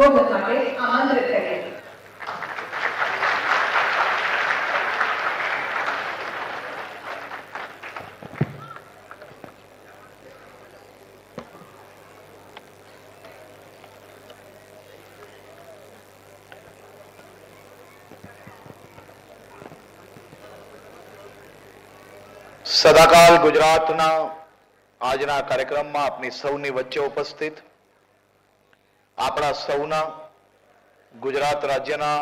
સંબોધન માટે આમંત્રિત કરીએ. સદાકાલ ગુજરાતના આજના કાર્યક્રમમાં આપની સૌની વચ્ચે ઉપસ્થિત આપણા સૌના ગુજરાત રાજ્યના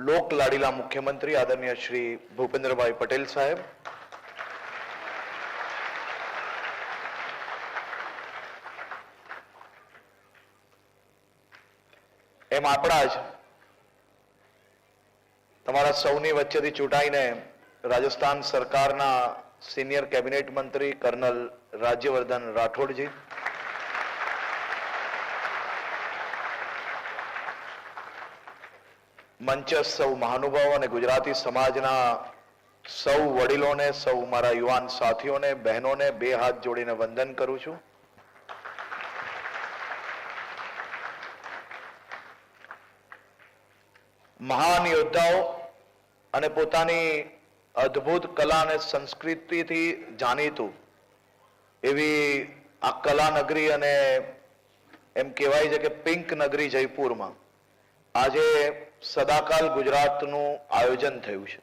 લોક લાડીલા મુખ્યમંત્રી આદરણીય શ્રી ભૂપેન્દ્રભાઈ પટેલ સાહેબ, એમ આપણા જ તમારા સૌની વચ્ચેથી ચૂંટાઈને રાજસ્થાન સરકારના સિનિયર કેબિનેટ મંત્રી કર્નલ રાજ્યવર્ધન રાઠોડજી, મંચ સૌ મહાનુભાવો અને ગુજરાતી સમાજના સૌ વડીલોને, સૌ મારા યુવાન સાથીઓને, બહેનોને બે હાથ જોડીને વંદન કરું છું. મહાન યોદ્ધાઓ અને પોતાની અદ્ભુત કલા અને સંસ્કૃતિથી જાણીતું એવી આ કલા નગરી અને એમ કહેવાય છે કે પિંક નગરી જયપુરમાં આજે સદાકાલ ગુજરાતનું આયોજન થયું છે.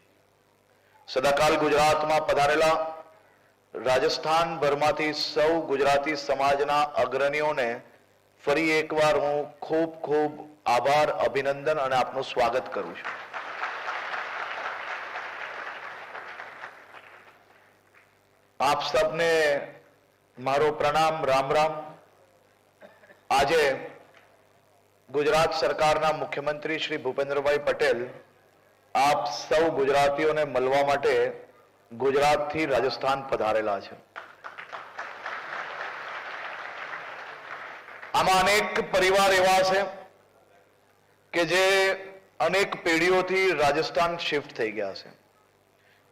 સદાકાલ ગુજરાતમાં પધારેલા રાજસ્થાન ભરમાંથી સૌ ગુજરાતી સમાજના અગ્રણીઓને ફરી એકવાર હું ખૂબ ખૂબ આભાર, અભિનંદન અને આપનું સ્વાગત કરું છું. આપ સબને મારો પ્રણામ, રામ રામ. આજે ગુજરાત સરકારના મુખ્યમંત્રી શ્રી ભૂપેન્દ્રભાઈ પટેલ આપ સૌ ગુજરાતીઓને મળવા માટે ગુજરાતથી રાજસ્થાન પધારેલા છે. આમાં અનેક પરિવાર એવા છે કે જે અનેક પેઢીઓથી રાજસ્થાન શિફ્ટ થઈ ગયા છે.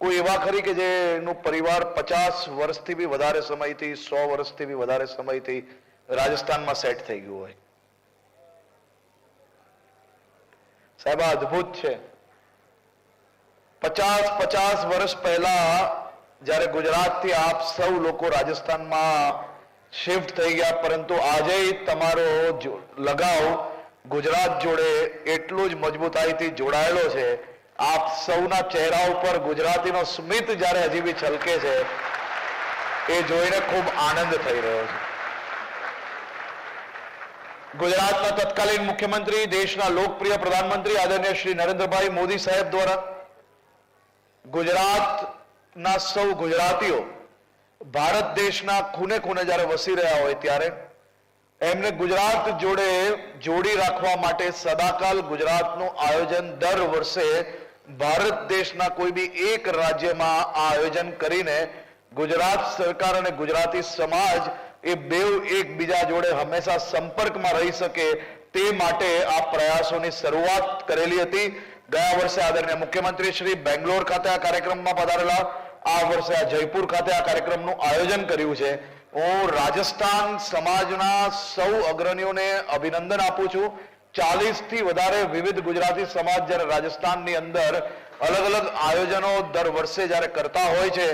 કોઈ એવા ખરી કે જેનું પરિવાર 50 વર્ષથી બી વધારે સમયથી, 100 વર્ષથી બી વધારે સમયથી રાજસ્થાનમાં સેટ થઈ ગયું હોય? સાહેબ, આ અદ્ભુત છે. 50 વર્ષ પહેલા જ્યારે ગુજરાતથી આપ સૌ લોકો રાજસ્થાનમાં શિફ્ટ થઈ ગયા, પરંતુ આજે તમારો લગાવ ગુજરાત જોડે એટલું જ મજબૂતાઈથી જોડાયેલો છે. આપ સૌના ચહેરા ઉપર ગુજરાતીનો સ્મિત જ્યારે હજી બી છલકે છે, એ જોઈને ખૂબ આનંદ થઈ રહ્યો છે. ગુજરાતના તત્કાલીન મુખ્યમંત્રી, દેશના લોકપ્રિય પ્રધાનમંત્રી આદરણીય શ્રી નરેન્દ્રભાઈ મોદી સાહેબ દ્વારા ગુજરાતના સૌ ગુજરાતીઓ ભારત દેશના ખૂણે ખૂણે જ્યારે વસી રહ્યા હોય ત્યારે એમને ગુજરાત જોડે જોડી રાખવા માટે સદાકાલ ગુજરાતનું આયોજન દર વર્ષે ભારત દેશના કોઈ બી એક રાજ્યમાં આ આયોજન કરીને ગુજરાત સરકાર અને ગુજરાતી સમાજ એ બેઉ એકબીજા જોડે હંમેશા સંપર્કમાં રહી શકે તે માટે આ પ્રયાસોની શરૂઆત કરેલી હતી. ગયા વર્ષે આદરણીય મુખ્યમંત્રી શ્રી બેંગ્લોર ખાતે આ કાર્યક્રમમાં પધારેલા, આ વર્ષે આ જયપુર ખાતે આ કાર્યક્રમનું આયોજન કર્યું છે. હું રાજસ્થાન સમાજના સૌ અગ્રણીઓને અભિનંદન આપું છું. 40 થી વધારે વિવિધ ગુજરાતી સમાજ જ્યારે રાજસ્થાનની અંદર અલગ અલગ આયોજનો દર વર્ષે જ્યારે કરતા હોય છે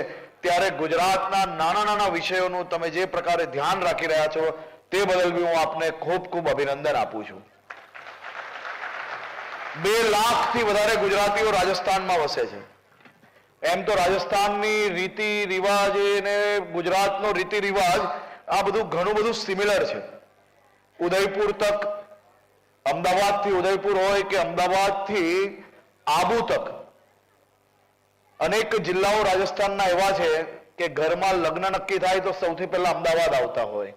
ત્યારે ગુજરાતના નાના નાના વિષયોનું તમે જે પ્રકારે ધ્યાન રાખી રહ્યા છો તે બદલ બી હું આપને ખૂબ ખૂબ અભિનંદન આપું છું. 2 લાખથી વધારે ગુજરાતીઓ રાજસ્થાનમાં વસે છે. એમ તો રાજસ્થાનની રીતિ રિવાજ અને ગુજરાતનો રીતિ રિવાજ આ બધું ઘણું બધું સિમિલર છે. ઉદયપુર તક, અમદાવાદથી ઉદયપુર હોય કે અમદાવાદથી આબુ તક, અનેક જિલ્લાઓ રાજસ્થાનના એવા છે કે ઘરમાં લગ્ન નક્કી થાય તો સૌથી પહેલા અમદાવાદ આવતા હોય,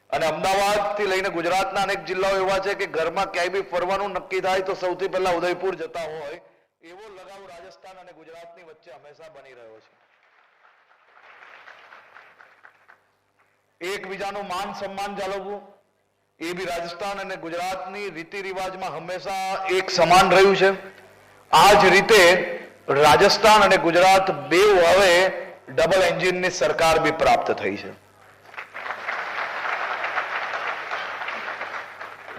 અને અમદાવાદથી લઈને ગુજરાતના અનેક જિલ્લાઓ એવા છે કે ઘરમાં ક્યાંય બી ફરવાનું નક્કી થાય તો સૌથી પહેલા ઉદયપુર જતા હોય. એવો લગાવ રાજસ્થાન અને ગુજરાતની વચ્ચે હંમેશા બની રહ્યો છે. એકબીજાનું માન સન્માન જાળવવું એ બી રાજસ્થાન અને ગુજરાતની રીતિ રિવાજમાં હંમેશા એક સમાન રહ્યું છે. આ જ રીતે રાજસ્થાન અને ગુજરાત બેઉ હવે ડબલ એન્જિનની સરકાર બી પ્રાપ્ત થઈ છે.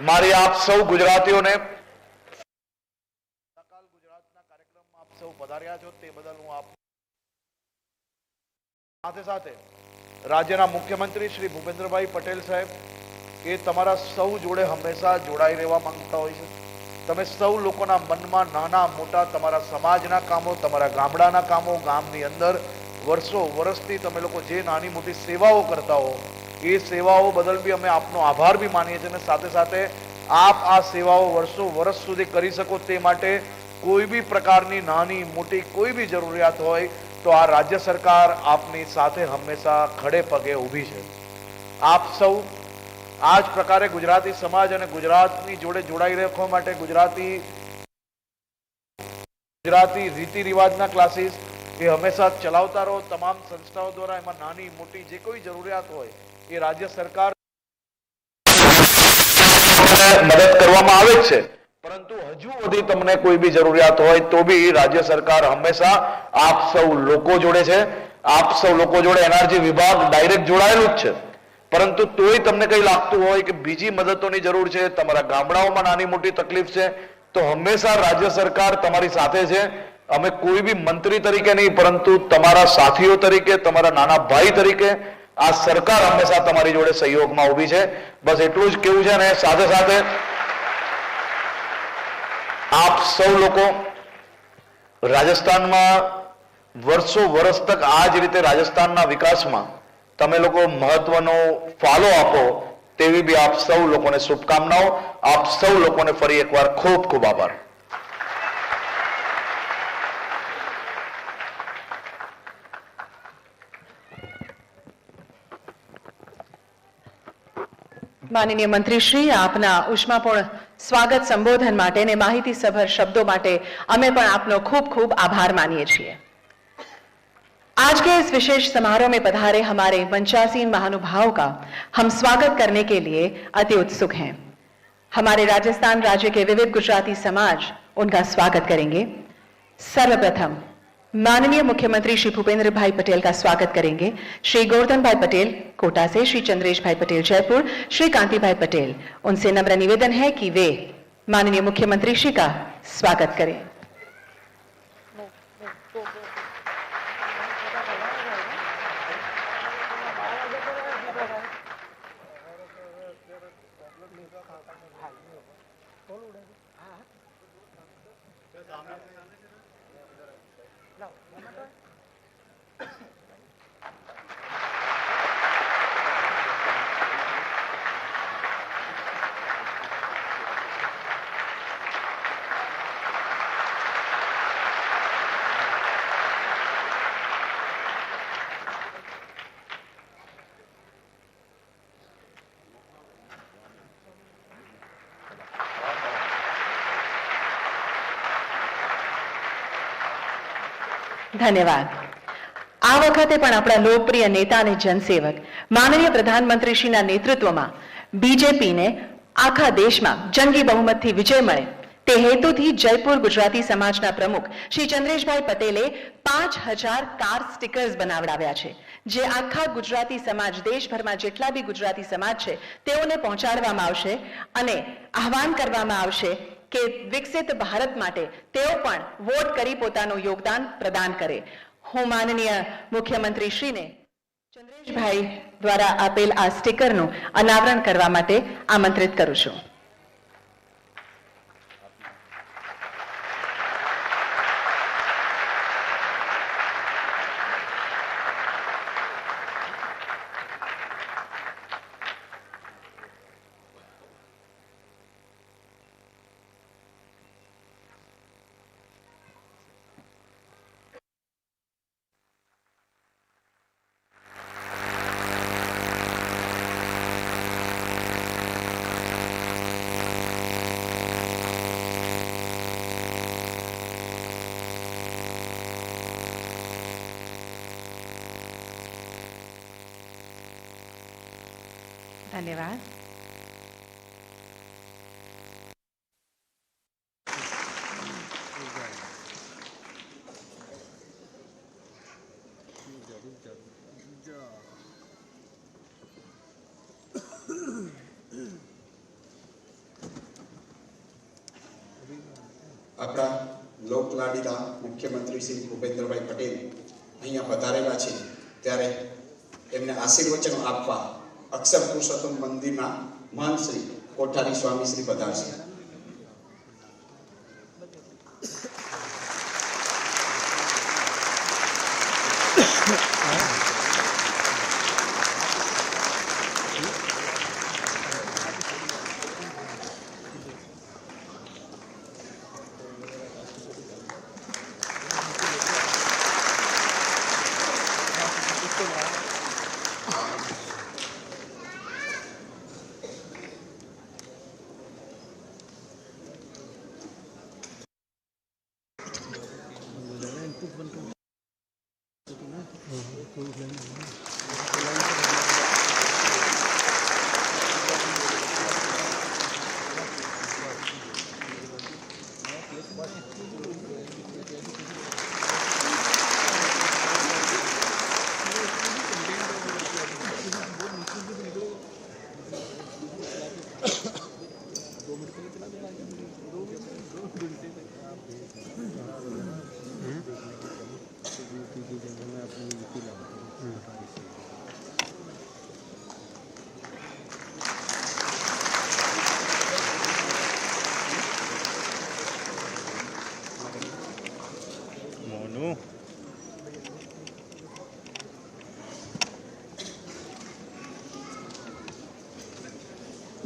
મારી આપ સૌ ગુજરાતીઓને ગુજરાતના કાર્યક્રમમાં આપ સૌ પધાર્યા છો તે બદલ હું આપ સાથે સાથે રાજ્યના મુખ્યમંત્રી શ્રી ભૂપેન્દ્રભાઈ પટેલ સાહેબ એ તમારા સૌ જોડે હંમેશા જોડાઈ રહેવા માંગતા હોય છે. તમે સૌ લોકોના મનમાં નાના મોટા તમારા સમાજના કામો, તમારા ગામડાના કામો, ગામની અંદર વર્ષો વર્ષથી તમે લોકો જે નાની મોટી સેવાઓ કરતા હો એ સેવાઓ બદલ બી અમે આપનો આભાર બી માનીએ છીએ અને સાથે સાથે આપ આ સેવાઓ વર્ષો વર્ષ સુધી કરી શકો તે માટે કોઈ બી પ્રકારની નાની મોટી કોઈ બી જરૂરિયાત હોય તો આ રાજ્ય સરકાર આપની સાથે હંમેશા ખડે પગે ઊભી છે. આપ સૌ આ જ પ્રકારે ગુજરાતી સમાજ અને ગુજરાતની જોડે જોડાઈ રાખવા માટે ગુજરાતી રીતિ રિવાજના ક્લાસીસ એ હંમેશા ચલાવતા રહો. તમામ સંસ્થાઓ દ્વારા એમાં નાની મોટી જે કોઈ જરૂરિયાત હોય એ રાજ્ય સરકાર મદદ કરવામાં આવે છે, પરંતુ હજુ વધી તમને કોઈ બી જરૂરિયાત હોય તો બી રાજ્ય સરકાર હંમેશા આપ સૌ લોકો જોડે છે. આપ સૌ લોકો જોડે એનઆરજી વિભાગ ડાયરેક્ટ જોડાયેલું જ છે, પરંતુ તોય તમને કંઈ લાગતું હોય કે બીજી મદદોની જરૂર છે, તમારા ગામડાઓમાં નાની મોટી તકલીફ છે, તો હંમેશા રાજ્ય સરકાર તમારી સાથે છે. અમે કોઈ બી મંત્રી તરીકે નહીં, પરંતુ તમારા સાથીઓ તરીકે, તમારા નાના ભાઈ તરીકે આ સરકાર હંમેશા તમારી જોડે સહયોગમાં ઊભી છે. બસ એટલું જ કેવું છે. અને સાથે સાથે આપ સૌ લોકો રાજસ્થાનમાં વર્ષો વર્ષ તક આ જ રીતે રાજસ્થાનના વિકાસમાં તમે લોકો મહત્વનો ફાળો આપો તેવી બી આપ સૌ લોકોને શુભકામનાઓ. આપ સૌ લોકોને ફરી એકવાર ખૂબ ખૂબ આભાર. માનનીય મંત્રીશ્રી, આપના ઉષ્માપૂર્ણ સ્વાગત સંબોધન માટે અને માહિતીસભર શબ્દों માટે અમે પણ આપનો खूब खूब आभार मानिए છીએ. आज के इस विशेष समारोह में पधारे हमारे मंचासीन महानुभावों का हम स्वागत करने के लिए अति उत्सुक हैं. हमारे राजस्थान राज्य के विविध गुजराती समाज उनका स्वागत करेंगे. सर्वप्रथम माननीय मुख्यमंत्री श्री भूपेंद्र भाई पटेल का स्वागत करेंगे. श्री गोवर्धन भाई पटेल कोटा से, श्री चंद्रेश भाई पटेल जयपुर, श्री कांति भाई पटेल, उनसे नम्र निवेदन है कि वे माननीय मुख्यमंत्री श्री का स्वागत करें. ધન્યવાદ. આ વખતે પણ આપણા લોકપ્રિય નેતા અને જનસેવક માનનીય પ્રધાનમંત્રીશ્રીના નેતૃત્વમાં બીજેપીને આખા દેશમાં જંગી બહુમતથી વિજય મળે તે હેતુથી જયપુર ગુજરાતી સમાજના પ્રમુખ શ્રી ચંદ્રેશભાઈ પટેલે 5000 કાર સ્ટીકર્સ બનાવડાવ્યા છે, જે આખા ગુજરાતી સમાજ, દેશભરમાં જેટલા બી ગુજરાતી સમાજ છે તેઓને પહોંચાડવામાં આવશે અને આહવાન કરવામાં આવશે કે વિકસિત ભારત માટે તેઓ પણ વોટ કરી પોતાનું યોગદાન પ્રદાન કરે. હું માનનીય મુખ્યમંત્રી શ્રીને ચંદ્રેશભાઈ દ્વારા આપેલ આ સ્ટીકરનું અનાવરણ કરવા માટે આમંત્રિત કરું છું. ધન્યવાદ. આપણા લોકલાડીલા મુખ્યમંત્રી શ્રી ભૂપેન્દ્રભાઈ પટેલ અહીંયા પધારેલા છે ત્યારે એમને આશીર્વચનો આપવા અક્ષર પુરુષોત્તમ મંદિરના મહંત શ્રી કોઠારી સ્વામી શ્રી પધારશે.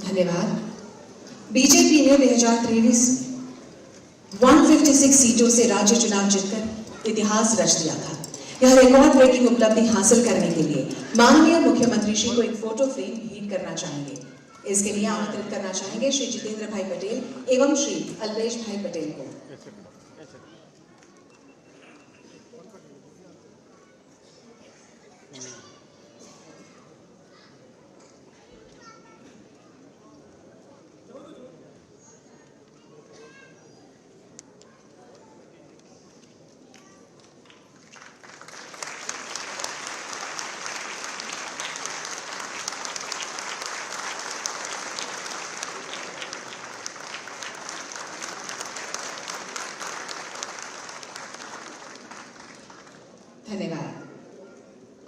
धन्यवाद. बीजेपी ने 2023 156 सीटों से राज्य चुनाव जीतकर इतिहास रच दिया था. यह रिकॉर्ड ब्रेकिंग उपलब्धि हासिल करने के लिए माननीय मुख्यमंत्री श्री को एक फोटो फ्रेम भेंट करना चाहेंगे. इसके लिए आमंत्रित करना चाहेंगे श्री जितेंद्र भाई पटेल एवं श्री अल्पेश भाई पटेल को. धन्यवाद.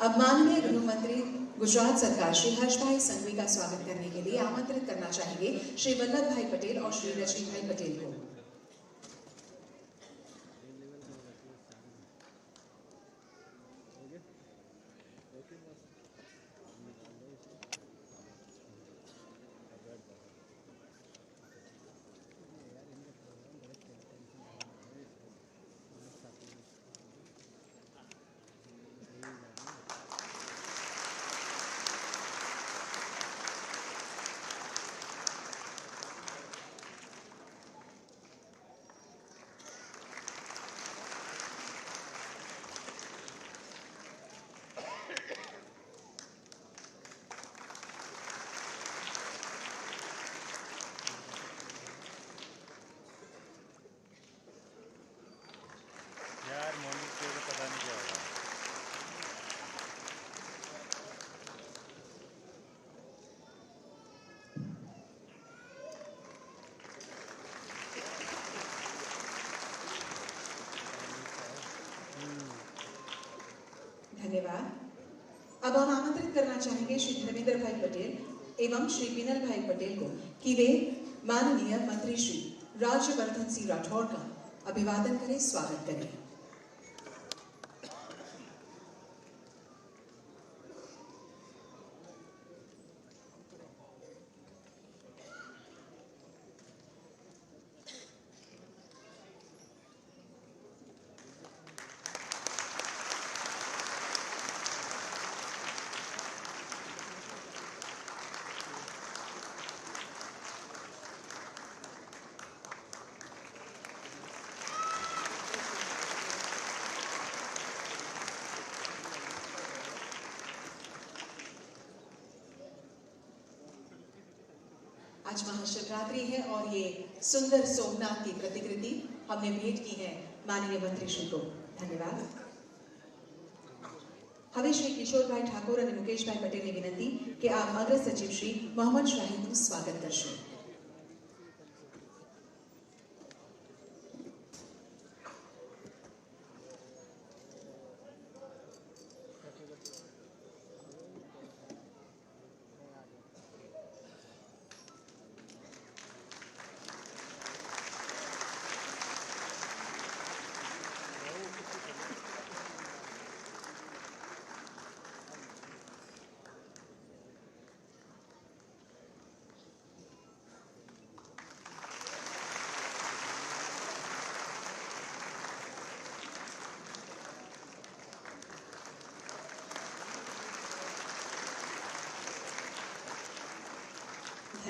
अब माननीय गृह मंत्री गुजरात सरकार श्री हर्षभाई संघवी का स्वागत करने के लिए आमंत्रित करना चाहेंगे श्री वल्लभ भाई पटेल और श्री रजनी भाई पटेल को. धन्यवाद. अब हम आमंत्रित करना चाहेंगे श्री धर्मेंद्र भाई पटेल एवं श्री पिनल भाई पटेल को कि वे माननीय मंत्री श्री राज्यवर्धन सिंह राठौर का अभिवादन करें, स्वागत करें. आज महाशिवरात्रि है और ये सुंदर सोमनाथ की प्रतिकृति हमने भेंट की है माननीय मंत्री श्री को. धन्यवाद. હવે શ્રી કિશોરભાઈ ઠાકોર અને મુકેશભાઈ પટેલની વિનંતી કે આપ અગ્ર સચિવ શ્રી મોહમ્મદ શાહિદનું સ્વાગત કરશે.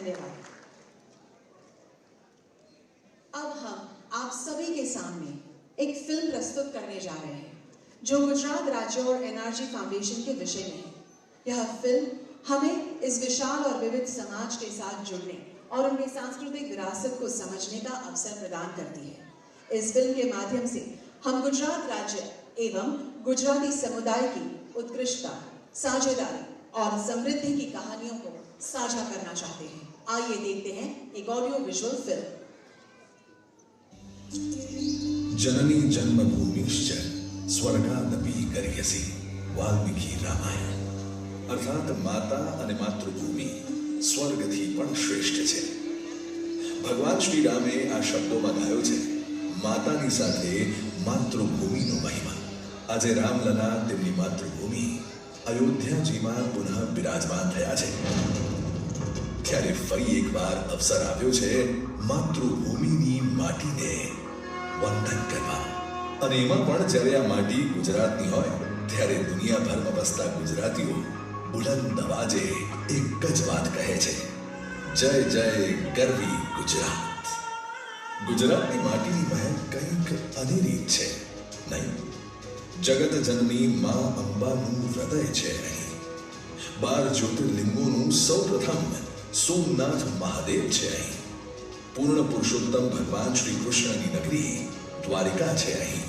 धन्यवाद। अब हम आप सभी के सामने एक फिल्म प्रस्तुत करने जा रहे हैं जो गुजरात राज्य और एनआरजी फाउंडेशन के विषय में है। यह फिल्म हमें इस विशाल और विविध समाज के साथ जुड़ने और उनकी सांस्कृतिक विरासत को समझने का अवसर प्रदान करती है। इस फिल्म के माध्यम से हम गुजरात राज्य एवं गुजराती समुदाय की उत्कृष्टता, साझेदारी और समृद्धि की कहानियों को साझा करना चाहते हैं। आइए देखते हैं एक ऑडियो विजुअल फिल्म। जननी जन्मभूमिश्च स्वर्गादपि गरीयसी वाल्मीकि रामायण अर्थात माता અને માતૃભૂમિ સ્વર્ગથી પણ શ્રેષ્ઠ છે. ભગવાન શ્રી રામે આ શબ્દોમાં ગાયો છે માતાની સાથે માતૃભૂમિનો મહિમા. આજે રામલલા તેમની માતૃભૂમિ અયોધ્યાજીમાં પુનઃ બિરાજમાન થયા છે. ત્યારે ફરી એકવાર અવસર આવ્યો છે માતૃભૂમિની માટીને વંદન કરવા. અને એમાં પણ જ્યારે આ માટી ગુજરાતની હોય ત્યારે દુનિયાભરમાં વસતા ગુજરાતીઓ બુલંદ અવાજે એક જ વાત કહે છે, જય જય ગરવી ગુજરાત. ગુજરાતની માટીની મહેક કંઈક અનેરી છે નહીં? જગત જનની માં અંબાનું હૃદય છે અહીં. 12 જ્યોતિર્લિંગોનું સૌપ્રથમ સોમનાથ મહાદેવ છે અહીં. પૂર્ણ પુરુષોત્તમ ભગવાન શ્રી કૃષ્ણની નગરી દ્વારિકા છે અહીં.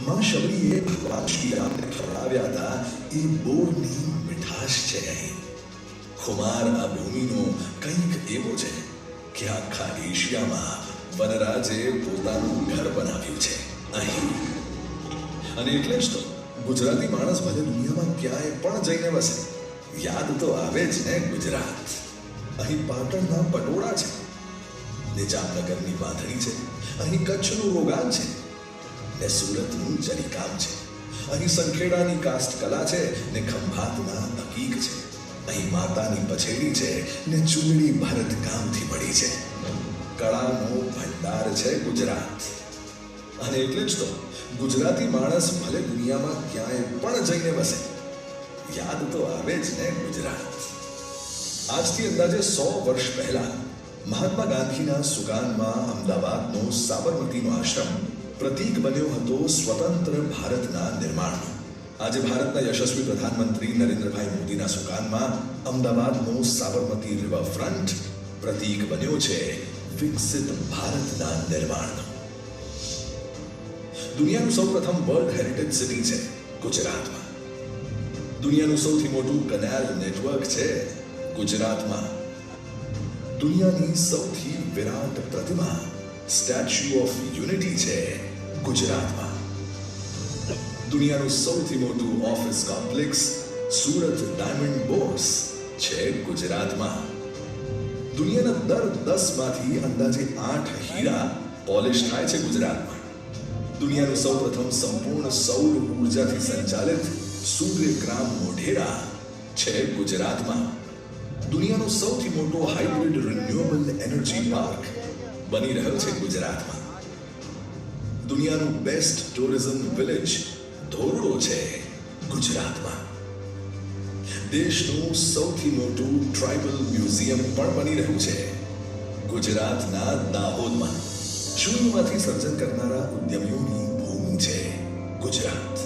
માં શબરીએ ભગવાન શ્રી રામને ખવડાવ્યા હતા એ બોરની મીઠાશ છે અહીં. ખુમાર આ ભૂમિનો કંઈક એવો છે કે આખા એશિયામાં વનરાજે પોતાનું ઘર બનાવ્યું છે અહીં. અને એટલે જ તો ગુજરાતી માણસ ભલે દુનિયામાં ક્યાંય પણ જઈને વસે યાદ તો આવે જ ને ગુજરાત. અહીં પાટણના પટોળા છે ને જામનગરની બાંધણી છે, અહીં કચ્છનું રોગાન છે ને સુરતનું જરીકામ છે, અહીં સંખેડાની કાસ્ટ કલા છે ને ખંભાતના અકીક છે, અહીં માતાની પછેડી છે ને ચૂંદડી ભરત કામથી મળી છે. કળાનો ભંડાર છે ગુજરાત. અને એટલે જ તો ગુજરાતી માણસ ભલે દુનિયામાં ક્યાંય પણ જઈને વસે યાદ તો આવે જ ને ગુજરાત. આજથી અંદાજે 100 વર્ષ પહેલા મહાત્મા ગાંધીના સુકાનમાં અમદાવાદનો સાબરમતીનો આશ્રમ પ્રતીક બન્યો હતો સ્વતંત્ર ભારતના નિર્માણનો. આજે ભારતના યશસ્વી પ્રધાનમંત્રી નરેન્દ્રભાઈ મોદીના સુકાનમાં અમદાવાદનો સાબરમતી રિવરફ્રન્ટ પ્રતીક બન્યો છે વિકસિત ભારતના નિર્માણનો. દુનિયાનું સૌપ્રથમ વર્લ્ડ હેરિટેજ સિટી છે ગુજરાતમાં. દુનિયાનું સૌથી મોટું કેનાલ નેટવર્ક છે ગુજરાતમાં. દુનિયાની સૌથી વિરાટ પ્રતિમા સ્ટેચ્યુ ઓફ યુનિટી છે ગુજરાતમાં. દુનિયાનું સૌથી મોટું office complex Surat diamond bourse છે ગુજરાતમાં. દુનિયાના દર 10 માંથી અંદાજે 8 હીરા પોલિશ થાય છે ગુજરાતમાં. દુનિયાનું સૌપ્રથમ સંપૂર્ણ સૌર ઉર્જાથી સંચાલિત સૂર્યગ્રામ મોઢેરા છે ગુજરાતમાં. દુનિયાનો સૌથી મોટો હાઇબ્રિડ રિન્યુએબલ એનર્જી પાર્ક બની રહ્યો છે ગુજરાતમાં. દુનિયાનું બેસ્ટ ટુરિઝમ વિલેજ ધોરડો છે ગુજરાતમાં. દેશનું સૌથી મોટું ટ્રાઇબલ મ્યુઝિયમ પણ બની રહ્યું છે ગુજરાતના દાહોદમાં. શૂન્યમાંથી સર્જન કરનારા ઉદ્યમીઓની ભૂમિ છે ગુજરાત.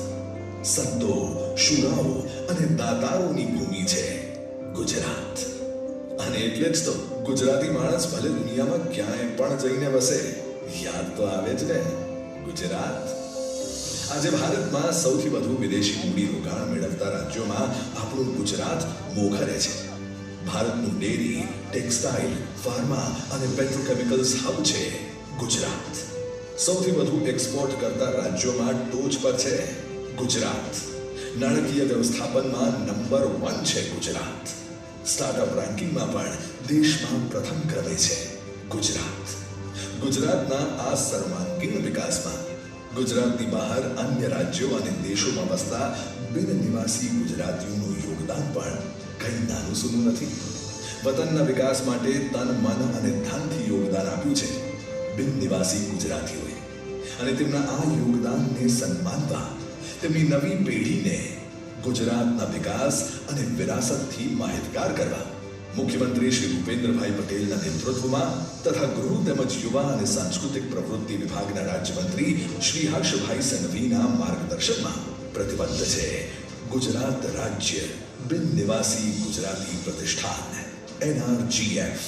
સંતો, શુરાઓ અને દાતારોની ભૂમિ છે ગુજરાત. અને એટલે જ તો ગુજરાતી માણસ ભલે દુનિયામાં ક્યાંય પણ જઈને વસે યાદ તો આવે જ ને ગુજરાત. આજે ભારતમાં સૌથી વધુ વિદેશી મૂડી રોકાણ મેળવતા રાજ્યોમાં આપણું ગુજરાત મોખરે છે. ભારતનું ડેરી, ટેક્સટાઇલ, ફાર્મા અને પેટ્રોકેમિકલ્સ હબ છે ગુજરાત. સૌથી વધુ એક્સપોર્ટ કરતા રાજ્યોમાં ટોચ પર છે ગુજરાત. નાણાકીય વ્યવસ્થાપનમાં નંબર 1 છે ગુજરાત. સ્ટાર્ટઅપ રેન્કિંગમાં પણ દેશમાં પ્રથમ ક્રમે છે ગુજરાત. ગુજરાતના આ સર્વાંગીણ વિકાસમાં ગુજરાતની બહાર અન્ય રાજ્યો અને દેશોમાં વસતા બિન નિવાસી ગુજરાતીઓનું યોગદાન પણ કંઈ નાનું સૂનું નથી. વતનના વિકાસ માટે તન, મન અને ધનથી યોગદાન આપ્યું છે બિન નિવાસી ગુજરાતીઓએ. અને તેમના આ યોગદાનને સન્માનવા તેમની નવી પેઢીને ગુજરાતના વિકાસ અને વિરાસતથી માહિતગાર કરવા મુખ્યમંત્રી શ્રી ભૂપેન્દ્રભાઈ પટેલના નેતૃત્વમાં તથા ગૃહ તેમજ યુવા અને સાંસ્કૃતિક પ્રવૃત્તિ વિભાગના રાજ્યમંત્રી શ્રી હર્ષભાઈ સંઘવીના માર્ગદર્શનમાં પ્રતિબદ્ધ છે ગુજરાત રાજ્ય બિન નિવાસી ગુજરાતી પ્રતિષ્ઠાન NRGF.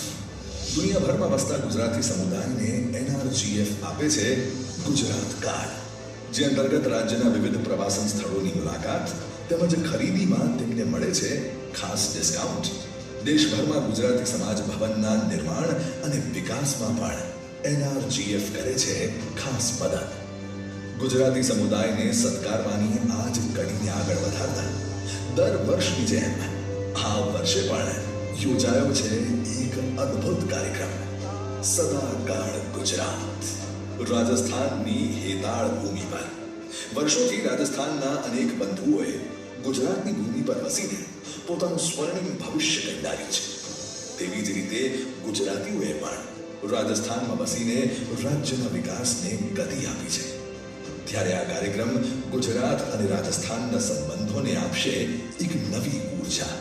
દુનિયાભરમાં વસતા ગુજરાતી સમુદાયને NRGF આપે છે ગુજરાત કાર્ડ, જે અંતર્ગત રાજ્યના વિવિધ પ્રવાસન સ્થળોની મુલાકાત તેમજ ખરીદીમાં તેમને મળે છે ખાસ ડિસ્કાઉન્ટ. દેશભરમાં ગુજરાતી સમાજ ભવનના નિર્માણ અને વિકાસમાં પણ NRGF કરે છે ખાસ મદદ. ગુજરાતી સમુદાયને સત્કારવાની આ જ કડીને આગળ વધારતા દર વર્ષની જેમ આ વર્ષે પણ યોજાયો છે એક અદ્ભુત કાર્યક્રમ, સદાકાળ ગુજરાત. રાજસ્થાનની હેતાળ ભૂમિ પર વર્ષોથી રાજસ્થાનના અનેક બંધુઓએ ગુજરાતની ભૂમિ પર વસીને પોતાનું સ્વર્ણિમ ભવિષ્ય કંડાર્યું છે. તેવી જ રીતે ગુજરાતીઓએ પણ રાજસ્થાનમાં વસીને રાજ્યના વિકાસને ગતિ આપી છે. ત્યારે આ કાર્યક્રમ ગુજરાત અને રાજસ્થાનના સંબંધોને આપશે એક નવી ઊર્જા.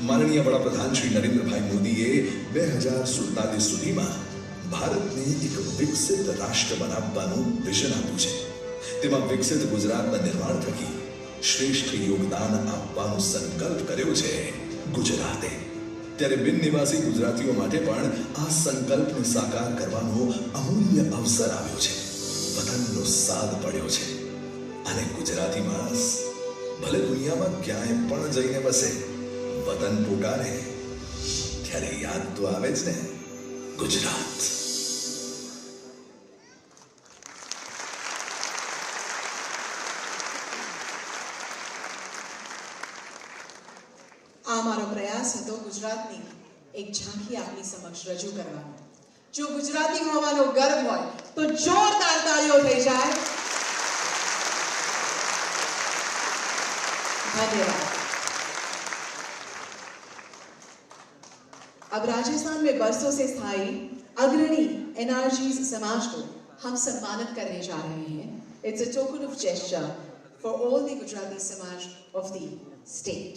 માનનીય વડાપ્રધાન શ્રી નરેન્દ્રભાઈ મોદીએ 2047 સુધીમાં ભારતને એક વિકસિત રાષ્ટ્ર બનાવવાનું વિઝન આપ્યું છે. તેમાં વિકસિત ગુજરાતના નિર્માણ થકી શ્રેષ્ઠ યોગદાન આપવાનો સંકલ્પ કર્યો છે ગુજરાતે. ત્યારે બિન નિવાસી ગુજરાતીઓ માટે પણ આ સંકલ્પને સાકાર કરવાનો અમૂલ્ય અવસર આવ્યો છે. વતનનો સાદ પડ્યો છે અને ગુજરાતી માણસ ભલે દુનિયામાં ક્યાંય પણ જઈને બસે, વતન પોકારે ત્યારે યાદ તો આવે જ ને ગુજરાત. આ મારો પ્રયાસ હતો ગુજરાતની એક ઝાંખી આપની સમક્ષ રજૂ કરવાનો. જો ગુજરાતી હોવાનો ગર્વ હોય તો જોરદાર તાળીઓ થઈ જાય. धन्यवाद. अब राजस्थान में बरसों से स्थायी अग्रणी NRGs समाज को हम सम्मानित करने जा रहे हैं. It's a token of gesture for all the Gujarati समाज of the state.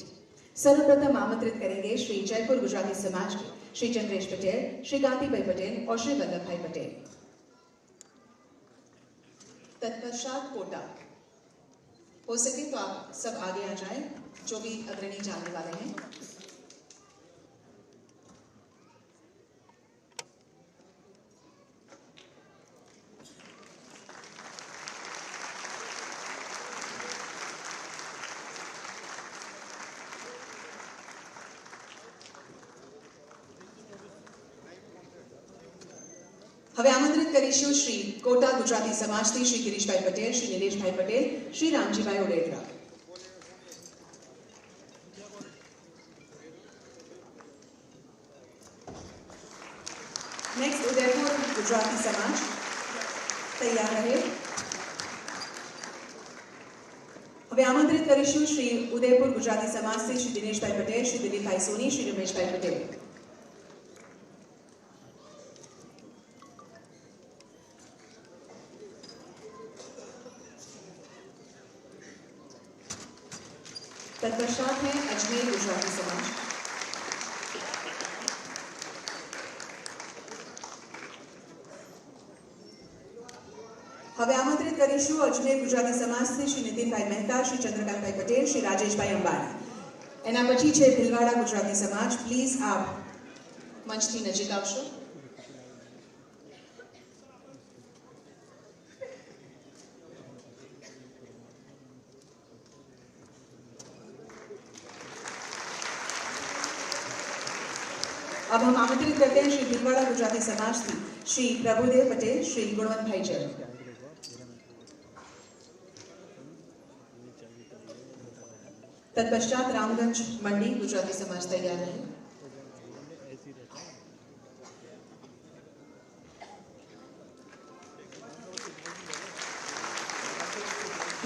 सर्वप्रथम आमंत्रित करेंगे श्री जयपुर गुजराती समाज के श्री चंद्रेश पटेल, श्री कांतिभाई पटेल और श्री वल्लभभाई पटेल. तत्पश्चात कोटा. हो सके तो आप सब आगे आ जाएं, जो भी अग्रणी जाने वाले हैं. હવે આમંત્રિત કરીશું શ્રી કોટા ગુજરાતી સમાજથી શ્રી ગિરીશભાઈ પટેલ, શ્રી નિલેશભાઈ પટેલ, શ્રી રામજીભાઈ ઓડેદરા. નેક્સ્ટ ઉદયપુર ગુજરાતી સમાજ તૈયાર રહે. હવે આમંત્રિત કરીશું શ્રી ઉદયપુર ગુજરાતી સમાજથી શ્રી દિનેશભાઈ પટેલ, શ્રી દિલીપભાઈ સોની, શ્રી રમેશભાઈ પટેલ. तत्पश्चात है अजमेर गुजराती समाज. હવે આમંત્રિત કરીશું અજમેર ગુજરાતી સમાજથી શ્રી નીતિનભાઈ મહેતા, શ્રી ચંદ્રકાંતભાઈ પટેલ, શ્રી રાજેશભાઈ અંબાણી. એના પછી છે ભીલવાડા ગુજરાતી સમાજ. પ્લીઝ આપ મંચથી નજીક આવશો. अब हम आमंत्रित करते हैं श्री भीलवाड़ा गुजराती समाज थी श्री प्रभुदेव पटेल, श्री गुणवंत भाई जैन. तत्पश्चात रामगंज मंडी गुजराती समाज तैयार है.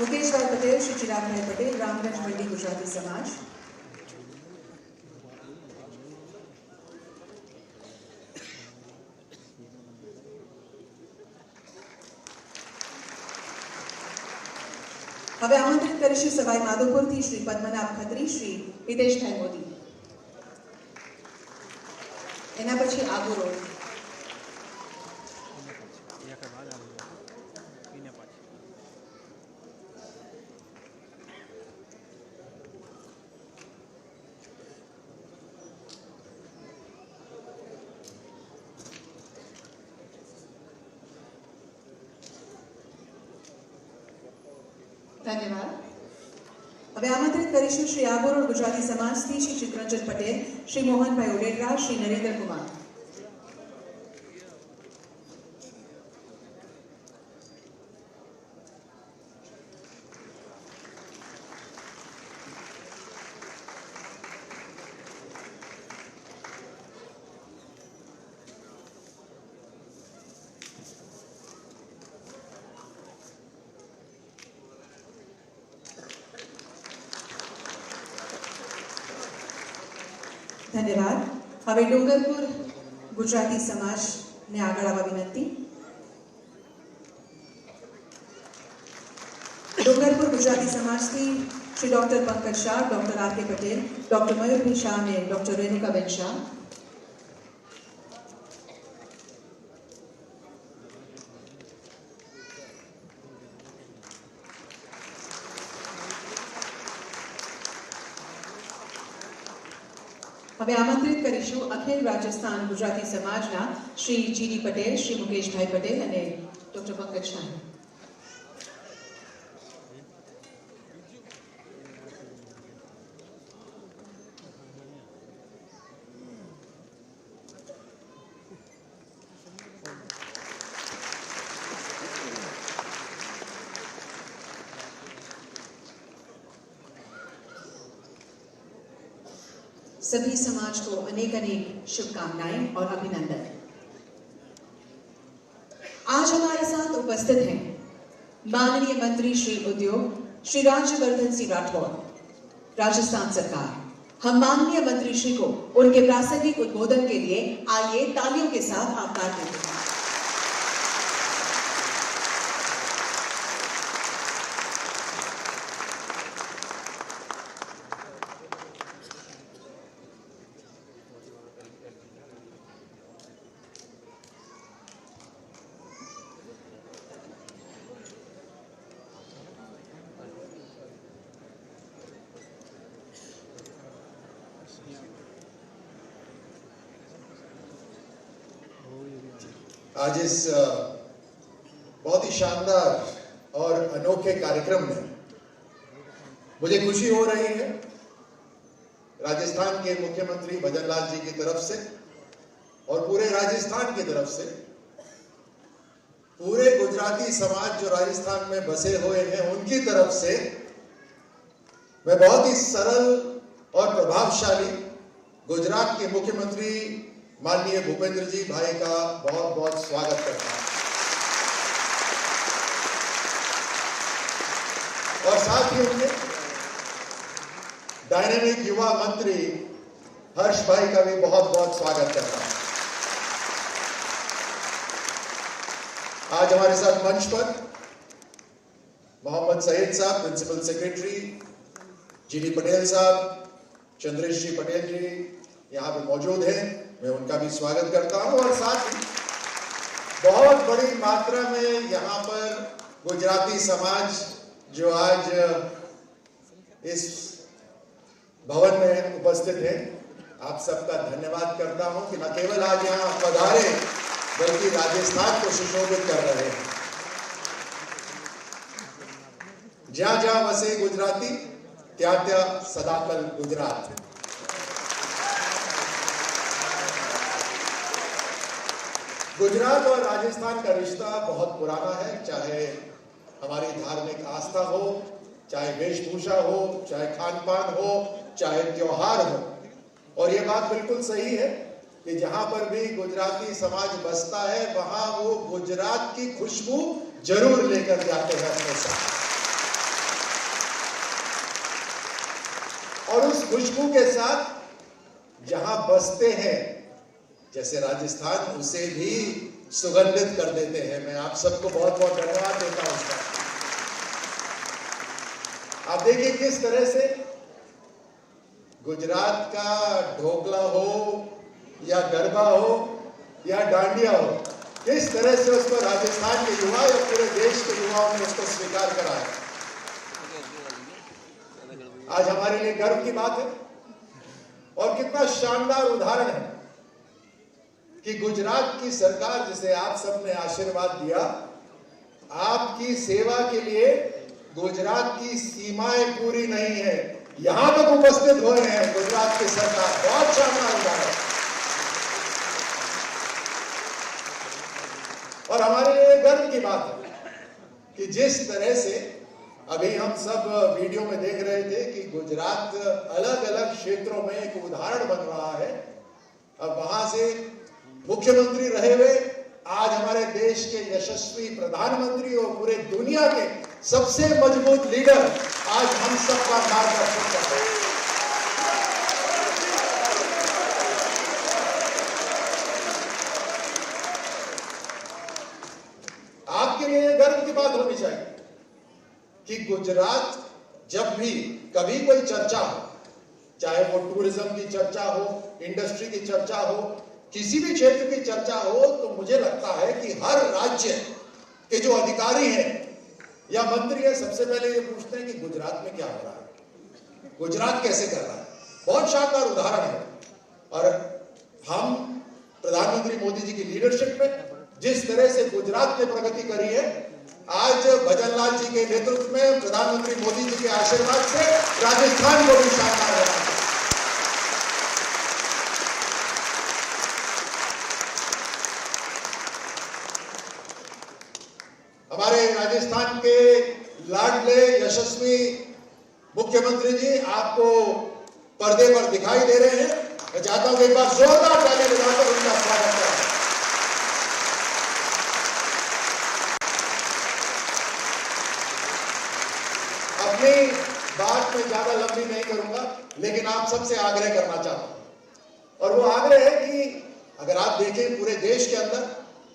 मुकेश भाई पटेल, श्री चिराग भाई पटेल, रामगंज मंडी गुजराती समाज. હવે આમંત્રિત કરીશું સવાઈ માધોપુરથી શ્રી પદ્મનાભ ખત્રી, શ્રી હિતેશભાઈ મોદી. એના પછી આબુ રોડ. ધન્યવાદ. હવે આમંત્રિત કરીશું શ્રી આબુ રોડ ગુજરાતી સમાજથી શ્રી ચિત્તરંજન પટેલ, શ્રી મોહનભાઈ ઉડેદરા, શ્રી નરેન્દ્ર કુમાર. ધન્યવાદ. હવે ડુંગરપુર ગુજરાતી સમાજને આગળ આવવા વિનંતી. ડુંગરપુર ગુજરાતી સમાજથી Shri doctor Pankaj Shah, doctor R K Patel, doctor મયુરભાઈ શાહ અને ડોક્ટર રેણુકાબેન શાહ. હવે આમંત્રિત કરીશું અખિલ રાજસ્થાન ગુજરાતી સમાજના શ્રી જીડી પટેલ, શ્રી મુકેશભાઈ પટેલ અને ડોક્ટર પંકજ શાહ. सभी समाज को अनेक अनेक शुभकामनाएं और अभिनंदन. आज हमारे साथ उपस्थित हैं माननीय मंत्री श्री उद्योग श्री राज्यवर्धन सिंह राठौर, राजस्थान सरकार. हम माननीय मंत्री श्री को उनके प्रासंगिक उद्बोधन के लिए आइए तालियों के साथ आभार देते हैं. आज इस बहुत ही शानदार और अनोखे कार्यक्रम में मुझे खुशी हो रही है राजस्थान के मुख्यमंत्री भजनलाल जी की तरफ से और पूरे राजस्थान की तरफ से पूरे गुजराती समाज जो राजस्थान में बसे हुए हैं उनकी तरफ से मैं बहुत ही सरल और प्रभावशाली गुजरात के मुख्यमंत्री माननीय भूपेंद्र जी भाई का बहुत बहुत स्वागत करता हूं और साथ ही उनके डायनेमिक युवा मंत्री हर्ष भाई का भी बहुत बहुत स्वागत करता हूं. आज हमारे साथ मंच पर मोहम्मद सईद साहब, प्रिंसिपल सेक्रेटरी, जीडी पटेल साहब, चंद्रेश जी पटेल जी यहाँ पे मौजूद हैं. मैं उनका भी स्वागत करता हूं और साथ ही बहुत बड़ी मात्रा में यहाँ पर गुजराती समाज जो आज इस भवन में उपस्थित है, आप सबका धन्यवाद करता हूं कि न केवल आज यहाँ पधारे बल्कि राजस्थान को सुशोभित कर रहे हैं. जहां जहां बसे गुजराती त्या त्या सदाकल गुजरात. गुजरात और राजस्थान का रिश्ता बहुत पुराना है, चाहे हमारी धार्मिक आस्था हो, चाहे वेशभूषा हो, चाहे खान पान हो, चाहे त्योहार हो. और ये बात बिल्कुल सही है कि जहां पर भी गुजराती समाज बसता है वहां वो गुजरात की खुशबू जरूर लेकर जाते हैं अपने साथ. और उस खुशबू के साथ जहां बसते हैं जैसे राजस्थान, उसे भी सुगंधित कर देते हैं. मैं आप सबको बहुत बहुत धन्यवाद देता हूं उसका. आप देखिए किस तरह से गुजरात का ढोकला हो या गरबा हो या डांडिया हो, किस तरह से उसको राजस्थान के युवा या पूरे देश के युवाओं ने उसको स्वीकार करा है। आज हमारे लिए गर्व की बात है और कितना शानदार उदाहरण है कि गुजरात की सरकार, जिसे आप सबने आशीर्वाद दिया, आपकी सेवा के लिए गुजरात की सीमाएं पूरी नहीं है, यहां तक उपस्थित हुए हैं गुजरात की सरकार। बहुत शानदार उदाहरण। और हमारे लिए गर्व की बात है कि जिस तरह से अभी हम सब वीडियो में देख रहे थे कि गुजरात अलग अलग क्षेत्रों में एक उदाहरण बन रहा है। अब वहां से मुख्यमंत्री रहे हुए आज हमारे देश के यशस्वी प्रधानमंत्री और पूरे दुनिया के सबसे मजबूत लीडर आज हम सबका मार्गदर्शन कर रहे हैं। आपके लिए गर्व की बात होनी चाहिए कि गुजरात जब भी कभी कोई चर्चा हो, चाहे वो टूरिज्म की चर्चा हो, इंडस्ट्री की चर्चा हो, किसी भी क्षेत्र की चर्चा हो, तो मुझे लगता है कि हर राज्य के जो अधिकारी हैं या मंत्री हैं, सबसे पहले ये पूछते हैं कि गुजरात में क्या हो रहा है, गुजरात कैसे कर रहा है। बहुत शानदार उदाहरण है। और हम प्रधानमंत्री मोदी जी की लीडरशिप में जिस तरह से गुजरात ने प्रगति करी है, आज भजनलाल जी के नेतृत्व में प्रधानमंत्री मोदी जी के आशीर्वाद से राजस्थान को भी शानदार बना। हमारे राजस्थान के लाडले यशस्वी मुख्यमंत्री जी आपको पर्दे पर दिखाई दे रहे हैं। मैं चाहता हूं कि एक बार जोरदार ताली बजाकर उनका स्वागत करें। अपनी बात में ज्यादा लंबी नहीं करूंगा, लेकिन आप सबसे आग्रह करना चाहता हूं, और वो आग्रह है कि अगर आप देखें पूरे देश के अंदर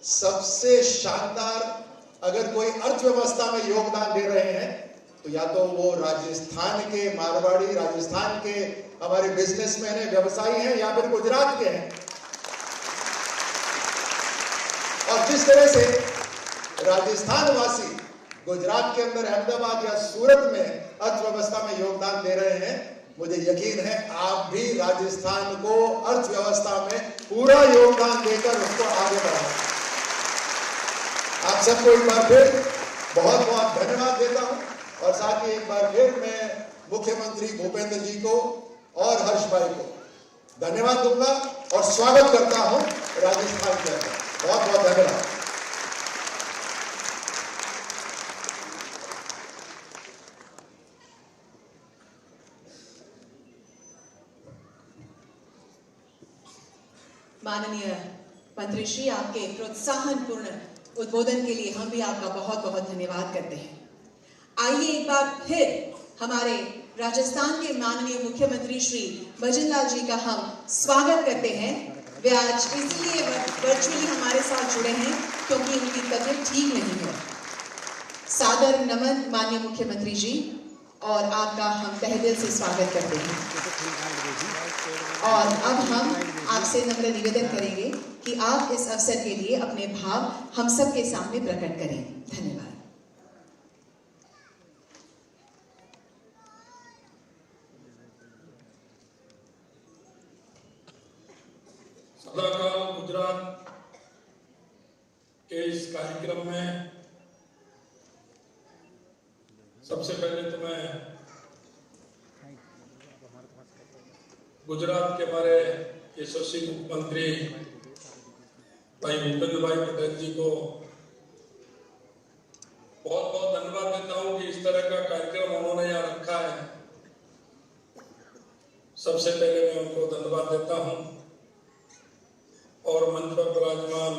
सबसे शानदार अगर कोई अर्थव्यवस्था में योगदान दे रहे हैं तो या तो वो राजस्थान के मारवाड़ी, राजस्थान के हमारे बिजनेसमैन हैं, व्यवसायी हैं, या फिर गुजरात के हैं। और जिस तरह से राजस्थान वासी गुजरात के अंदर अहमदाबाद या सूरत में अर्थव्यवस्था में योगदान दे रहे हैं, मुझे यकीन है आप भी राजस्थान को अर्थव्यवस्था में पूरा योगदान देकर उसको आगे बढ़ाएंगे। आप सबको एक बार फिर बहुत बहुत धन्यवाद देता हूं और साथ ही एक बार फिर मैं मुख्यमंत्री भूपेंद्र जी को और हर्ष भाई को धन्यवाद दूंगा और स्वागत करता हूं राजस्थान के अंदर। बहुत बहुत धन्यवाद। माननीय मंत्री श्री, आपके प्रोत्साहनपूर्ण उद्बोधन के लिए हम भी आपका बहुत बहुत धन्यवाद करते हैं। आइए एक बार फिर हमारे राजस्थान के माननीय मुख्यमंत्री श्री भजनलाल जी का हम स्वागत करते हैं। वे आज इसलिए वर्चुअली हमारे साथ जुड़े हैं क्योंकि उनकी तबीयत ठीक नहीं है। सादर नमन माननीय मुख्यमंत्री जी, और आपका हम तहे दिल से स्वागत करते हैं। और अब हम आपसे नम्र निवेदन करेंगे कि आप इस अवसर के लिए अपने भाव हम सब के सामने प्रकट करें। धन्यवाद। सदाकाल गुजरात के इस कार्यक्रम में सबसे पहले तो मैं गुजरात के हमारे यशस्वी मुख्यमंत्री भाई भूपेंद्र भाई पटेल जी को बहुत बहुत धन्यवाद देता हूं कि इस तरह का कार्यक्रम उन्होंने यहाँ रखा है। सबसे पहले मैं उनको धन्यवाद देता हूं और मंच पर विराजमान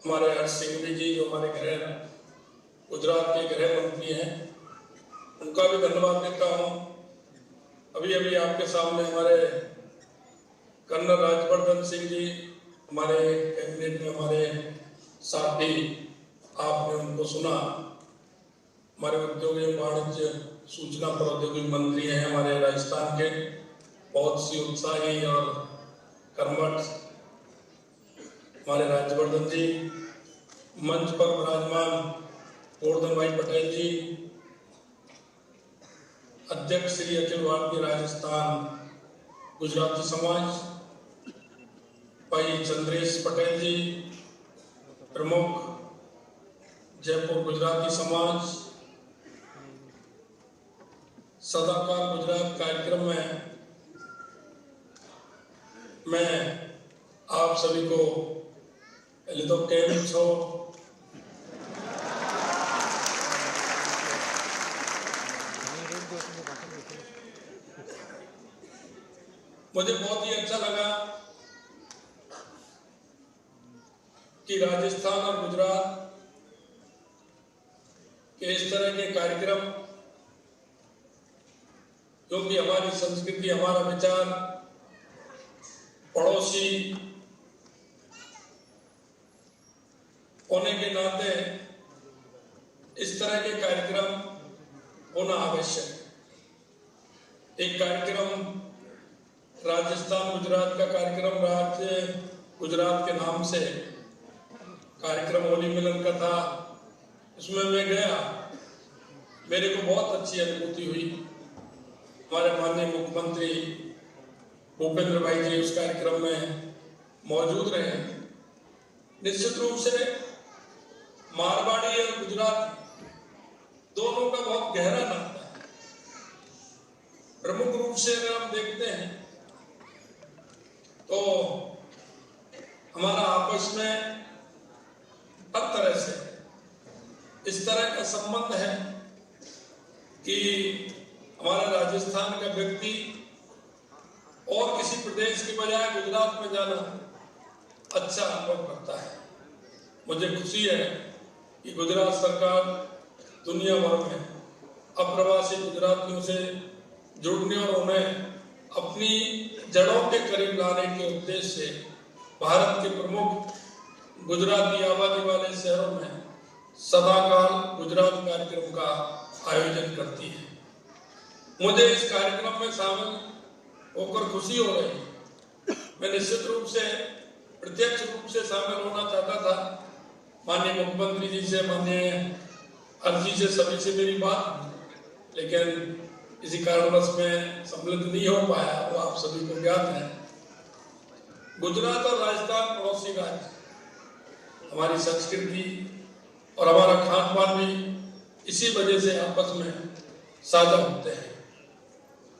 हमारे हर्ष सिंह जी जो हमारे गृह गुजरात के गृह मंत्री हैं, उनका भी धन्यवाद देता हूं। अभी अभी आपके सामने हमारे कर्नल राजवर्धन सिंह जी हमारे कैबिनेट में हमारे साथी, आपने उनको सुना। हमारे उद्योग एवं वाणिज्य सूचना प्रौद्योगिकी मंत्री हैं हमारे राजस्थान के, बहुत सी उत्साही और कर्मठ हमारे राज्यवर्धन जी, मंच पर विराजमान गोवर्धन भाई पटेल जी, अध्यक्ष श्री अखिल भारतीय राजस्थान गुजराती समाज भाई चंद्रेश पटेल जी, प्रमुख जयपुर गुजराती समाज, सदाकाल गुजरात कार्यक्रम में मैं आप सभी को पहले तो केम छो मुझे बहुत ही अच्छा लगा कि राजस्थान और गुजरात के इस तरह के कार्यक्रम, क्योंकि हमारी संस्कृति, हमारा विचार पड़ोसी होने के नाते इस तरह के कार्यक्रम होना आवश्यक है। एक कार्यक्रम राजस्थान गुजरात का कार्यक्रम, राज्य गुजरात के नाम से कार्यक्रम होली मिलन का था, उसमें मैं गया, मेरे को बहुत अच्छी अनुभूति हुई। हमारे माननीय मुख्यमंत्री भूपेंद्र भाई जी उस कार्यक्रम में मौजूद रहे। निश्चित रूप से मारवाड़ी और गुजराती दोनों का बहुत गहरा नाता है। प्रमुख रूप से अगर हम देखते हैं तो हमारा आपस में हर तरह से इस तरह का संबंध है कि हमारा राजस्थान का व्यक्ति और किसी प्रदेश के बजाय गुजरात में जाना अच्छा अनुभव करता है। मुझे खुशी है कि गुजरात सरकार दुनिया भर में अप्रवासी गुजरातियों से जुड़ने और उन्हें अपनी जड़ों के करीब लाने के उद्देश्य से भारत के प्रमुख गुजराती आबादी वाले शहरों में सदाकाल गुजरात कार्यक्रम का आयोजन करती है। मुझे इस कार्यक्रम में शामिल होकर खुशी हो रही है। मैं निश्चित रूप से प्रत्यक्ष रूप से शामिल होना चाहता था। माननीय मुख्यमंत्री जी से, माननीय अर्जी से, सभी से मेरी बात, लेकिन किसी कारणवश में सम्मिलित नहीं हो पाया, वो आप सभी को ज्ञात है। गुजरात और राजस्थान पड़ोसी राज्य, हमारी संस्कृति और हमारा खान पान भी इसी वजह से आपस में साझा होते हैं।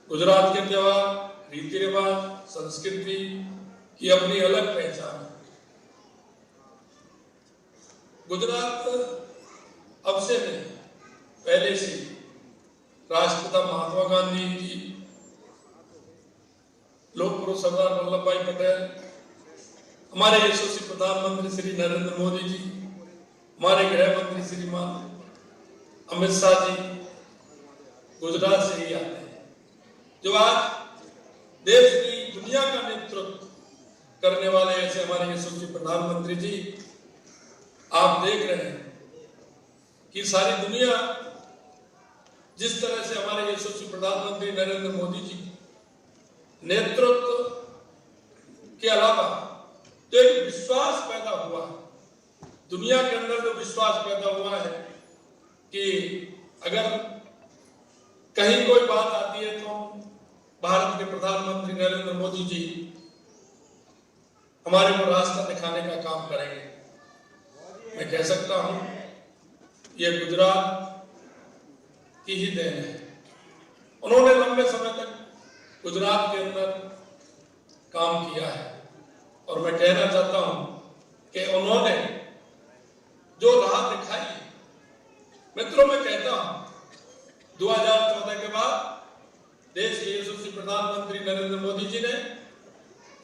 गुजरात के त्योहार, रीति रिवाज, संस्कृति की अपनी अलग पहचान है। गुजरात अब से नहीं, पहले से राष्ट्रपिता महात्मा गांधी जी, लोक पुरुष सरदार वल्लभ भाई पटेल, हमारे यशस्वी प्रधानमंत्री श्री नरेंद्र मोदी जी, हमारे गृह मंत्री श्रीमान अमित शाह जी गुजरात से ही आते हैं, जो आज देश की दुनिया का नेतृत्व करने वाले ऐसे हमारे यशस्वी प्रधानमंत्री जी। आप देख रहे हैं कि सारी दुनिया जिस तरह से हमारे यशस्वी प्रधानमंत्री नरेंद्र मोदी जी नेतृत्व के अलावा तो एक विश्वास पैदा हुआ, दुनिया के अंदर जो विश्वास पैदा हुआ है कि अगर कहीं कोई बात आती है तो भारत के प्रधानमंत्री नरेंद्र मोदी जी हमारे को रास्ता दिखाने का काम करेंगे। मैं कह सकता हूं ये गुजरात की ही देन है। उन्होंने लंबे समय तक गुजरात के अंदर काम किया है और मैं कहना चाहता हूं कि उन्होंने जो राह दिखाई है, मित्रों, मैं कहता हूं 2014 के बाद देश के यशस्वी प्रधानमंत्री नरेंद्र मोदी जी ने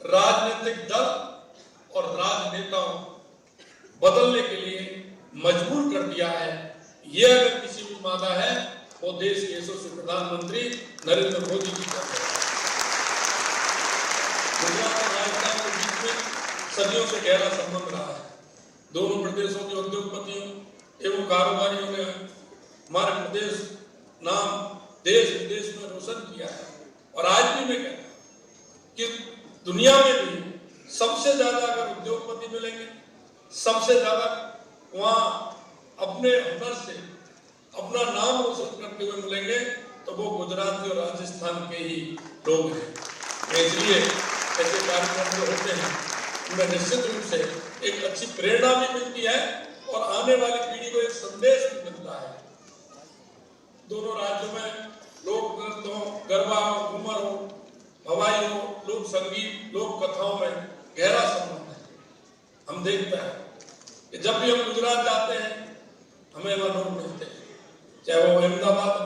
राजनीतिक दल और राजनेताओं बदलने के लिए मजबूर कर दिया है। यह अगर किसी भी मादा है वो देश के यशस्वी प्रधानमंत्री नरेंद्र मोदी जी का है। गुजरात और राजस्थान के बीच में सदियों से गहरा संबंध रहा है। दोनों प्रदेशों के उद्योगपतियों एवं कारोबारियों ने हमारे प्रदेश नाम देश विदेश में रोशन किया है। और आज भी मैं कहता हूं कि दुनिया में भी सबसे ज्यादा अगर उद्योगपति मिलेंगे, सबसे ज्यादा वहां अपने हुनर से अपना नाम रोशन करते हुए मिलेंगे, तो वो गुजरात और राजस्थान के ही लोग हैं। इसलिए ऐसे कार्यक्रम जो होते हैं उनमें निश्चित रूप से एक अच्छी प्रेरणा भी मिलती है और आने वाली पीढ़ी को एक संदेश भी मिलता है। दोनों राज्यों में लोक नृत्य हो, गरबा हो, घूमर हो, हवाई हो, लोक संगीत, लोक कथाओं में गहरा संबंध है। हम देखते हैं कि जब भी हम गुजरात जाते हैं हमें वह लोग मिलते हैं, चाहे वो अहमदाबाद हो,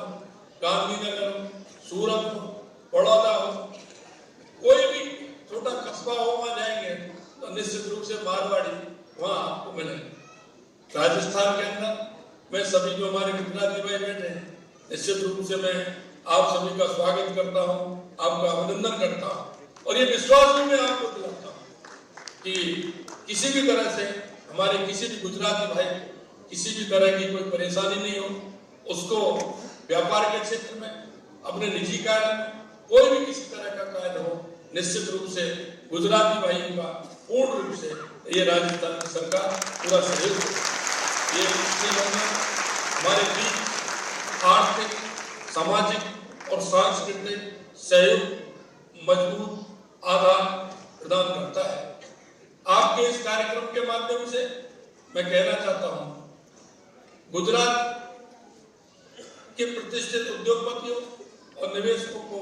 गांधीनगर हो, सूरत हो, बड़ौदा हो, कोई भी छोटा कस्बा हो, वहां जाएंगे तो निश्चित रूप से मारवाड़ी वहां आपको मिलेंगे। राजस्थान के अंदर मैं सभी जो हमारे गुजराती भाई बैठे हैं, निश्चित रूप से मैं आप सभी का स्वागत करता हूं, आपका अभिनंदन करता हूं और ये विश्वास भी मैं आपको दिलाता हूं कि किसी भी तरह से हमारे किसी भी गुजराती भाई किसी भी तरह की कोई परेशानी नहीं हो, उसको व्यापार के क्षेत्र में, अपने निजी कार्य में, कोई भी किसी तरह का कार्य हो, निश्चित रूप से गुजराती भाइयों का पूर्ण रूप से ये राजस्थान की सरकार पूरा सहयोग ये हमारे बीच आर्थिक, सामाजिक और सांस्कृतिक सहयोग मजबूत आधार प्रदान करता है। आपके इस कार्यक्रम के माध्यम से मैं कहना चाहता हूं, गुजरात के प्रतिष्ठित उद्योगपतियों और निवेशकों को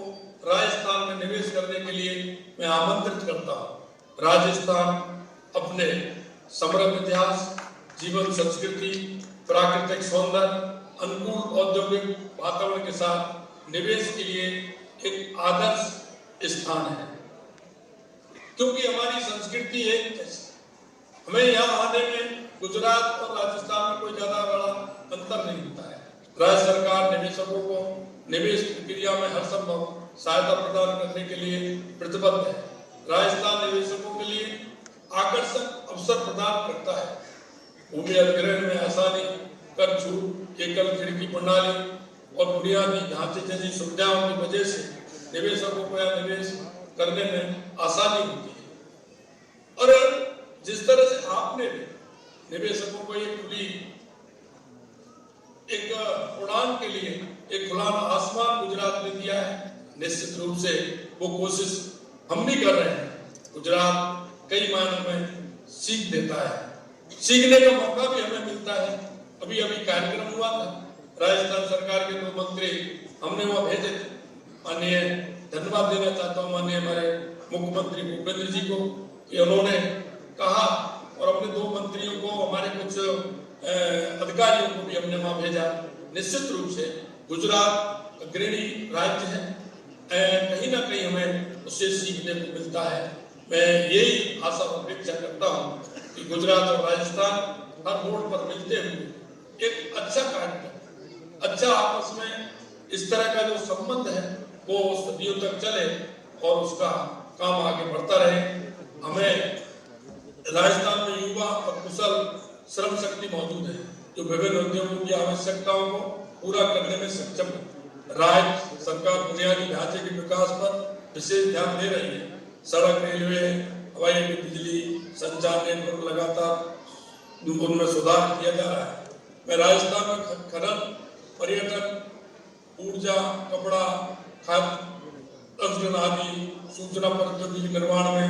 राजस्थान में निवेश करने के लिए मैं आमंत्रित करता हूं। राजस्थान अपने समृद्ध इतिहास, जीवन संस्कृति, प्राकृतिक सौंदर्य, अनुकूल औद्योगिक वातावरण के साथ निवेश के लिए एक आदर्श स्थान है, क्योंकि हमारी संस्कृति एक जैसी। हमें यहाँ आने में गुजरात और राजस्थान में कोई ज्यादा बड़ा अंतर नहीं होता है। राज्य सरकार निवेशकों को निवेश प्रक्रिया में हर संभव सहायता प्रदान करने के लिए प्रतिबद्ध है। राजस्थान निवेशकों के लिए आकर्षक अवसर प्रदान करता है। भूमि अधिग्रहण में आसानी, कर छूट, एकल खिड़की प्रणाली और बुनियादी ढांचे जैसी सुविधाओं की वजह से निवेशकों को यहाँ निवेश करने में आसानी होती है। और जिस तरह से आपने निवेशकों को एक उड़ान के लिए एक खुला आसमान गुजरात में दिया है, निश्चित रूप से वो कोशिश हम भी कर रहे हैं। गुजरात कई मायनों में सीख देता है, सीखने का मौका भी हमें मिलता है। अभी कार्यक्रम हुआ था, राजस्थान सरकार के 2 मंत्री हमने वहां भेजे थे। माननीय धन्यवाद देना चाहता हूँ माननीय हमारे मुख्यमंत्री भूपेंद्र जी को कि उन्होंने कहा और अपने 2 मंत्रियों को, हमारे कुछ अधिकारियों को भी हमने वहां भेजा। निश्चित रूप से गुजरात अग्रणी राज्य है, कहीं ना कहीं हमें उससे सीखने को मिलता है। मैं यही आशा और अपेक्षा करता हूँ कि गुजरात और राजस्थान हर मोड़ पर मिलते हुए एक अच्छा कार्यक्रम, अच्छा आपस में इस तरह का जो संबंध है वो सदियों तक चले और उसका काम आगे बढ़ता रहे। हमें राजस्थान में युवा और कुशल श्रम शक्ति मौजूद है जो विभिन्न उद्योगों की आवश्यकताओं को पूरा करने में सक्षम है। राज्य सरकार बुनियादी ढांचे के विकास पर विशेष ध्यान दे रही है। सड़क, रेलवे, हवाई अड्डे, बिजली, संचार नेटवर्क लगातार उनमें सुधार किया जा रहा है। मैं राजस्थान में खनन, पर्यटन, ऊर्जा, कपड़ा, खाद्य प्रसंस्करण आदि सूचना प्रौद्योगिकी निर्माण में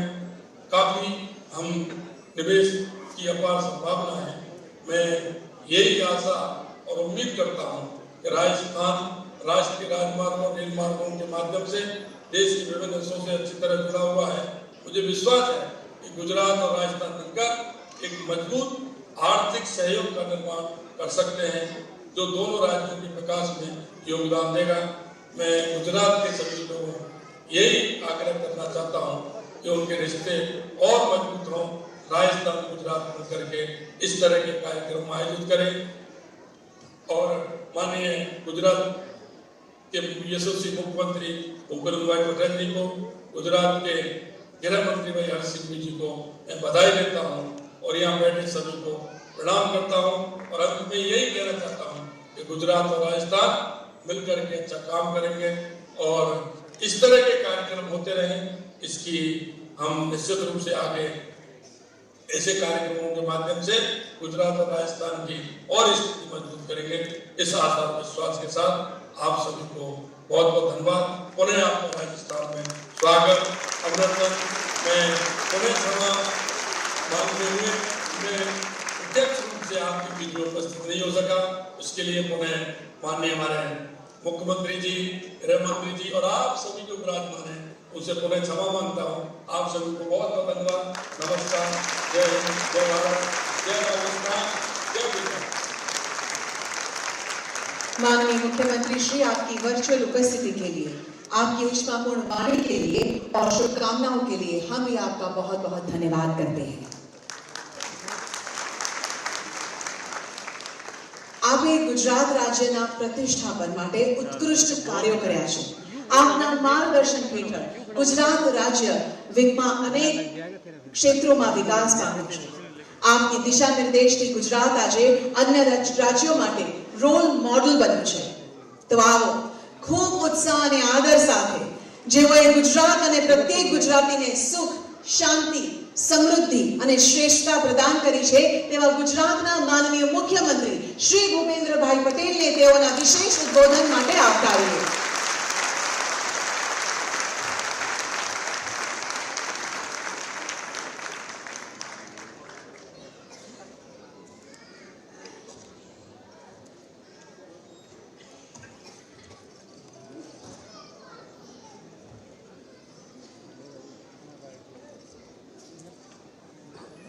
काफी हम निवेश की अपार संभावना है। मैं यही आशा और उम्मीद करता हूँ कि राजस्थान राष्ट्रीय राजमार्गों और रेल मार्गों के माध्यम से देश के विभिन्न हिस्सों से अच्छी तरह जुड़ा हुआ है। मुझे विश्वास है कि गुजरात और राजस्थान मिलकर एक मजबूत आर्थिक सहयोग का निर्माण कर सकते हैं जो दोनों राज्यों के विकास में योगदान देगा। मैं गुजरात के सभी लोगों को यही आग्रह करना चाहता हूँ कि उनके रिश्ते और मजबूत हों, राजस्थान गुजरात मिल करके इस तरह के कार्यक्रम आयोजित करें। और माननीय गुजरात के यशस्वी मुख्यमंत्री भूपेंद्र भाई पटेल जी को, गुजरात के गृह मंत्री भाई हर्ष सिंह जी को मैं बधाई देता हूँ और यहाँ बैठे सभी को प्रणाम करता हूँ। और अंत में यही कहना चाहता हूँ कि गुजरात और राजस्थान मिलकर के अच्छा काम करेंगे और इस तरह के कार्यक्रम होते रहें, इसकी हम निश्चित रूप से आगे ऐसे कार्यक्रमों के माध्यम से गुजरात और राजस्थान की और स्थिति मजबूत करेंगे। इस आशा और विश्वास के साथ आप सभी को बहुत बहुत धन्यवाद। पुनः आपका राजस्थान में स्वागत, अभिनंदन। मैं पुनः क्षमा मांगते हुए मैं प्रत्यक्ष रूप से आपके बीच में उपस्थित नहीं हो सका, उसके लिए पुनः माननीय हमारे मुख्यमंत्री जी, गृह मंत्री जी और आप सभी जो विराजमान हैं उनसे पुनः क्षमा मांगता हूँ। आप सभी को बहुत बहुत धन्यवाद। नमस्कार। जय हिंद, जय भारत, जय राजस्थान, जय गुजरात। माननीय मुख्यमंत्री श्री, आपकी वर्चुअल उपस्थिति के लिए, आपकी ऊष्मापूर्ण वाणी के लिए और शुभकामनाओं के लिए हम भी आपका बहुत बहुत धन्यवाद करते हैं। આપે ગુજરાત રાજ્યના પ્રતિષ્ઠાપન માટે ઉત્કૃષ્ટ કાર્યો કર્યા છે। આપના માર્ગદર્શન હેઠળ ગુજરાત રાજ્ય વિગમાં અનેક ક્ષેત્રોમાં વિકાસ પામ્યું છે। આપની દિશા નિર્દેશથી ગુજરાત આજે અન્ય રાજ્યો માટે રોલ મોડલ બન્યું છે। તો આવો ખૂબ ઉત્સાહ અને આદર સાથે જેઓએ ગુજરાત અને પ્રત્યેક ગુજરાતીને સુખ, શાંતિ, સમૃદ્ધિ અને શ્રેષ્ઠતા પ્રદાન કરી છે તેવા ગુજરાતના માનનીય મુખ્યમંત્રી શ્રી ભૂપેન્દ્રભાઈ પટેલને તેઓના વિશેષ ઉદ્બોધન માટે આવકારીએ।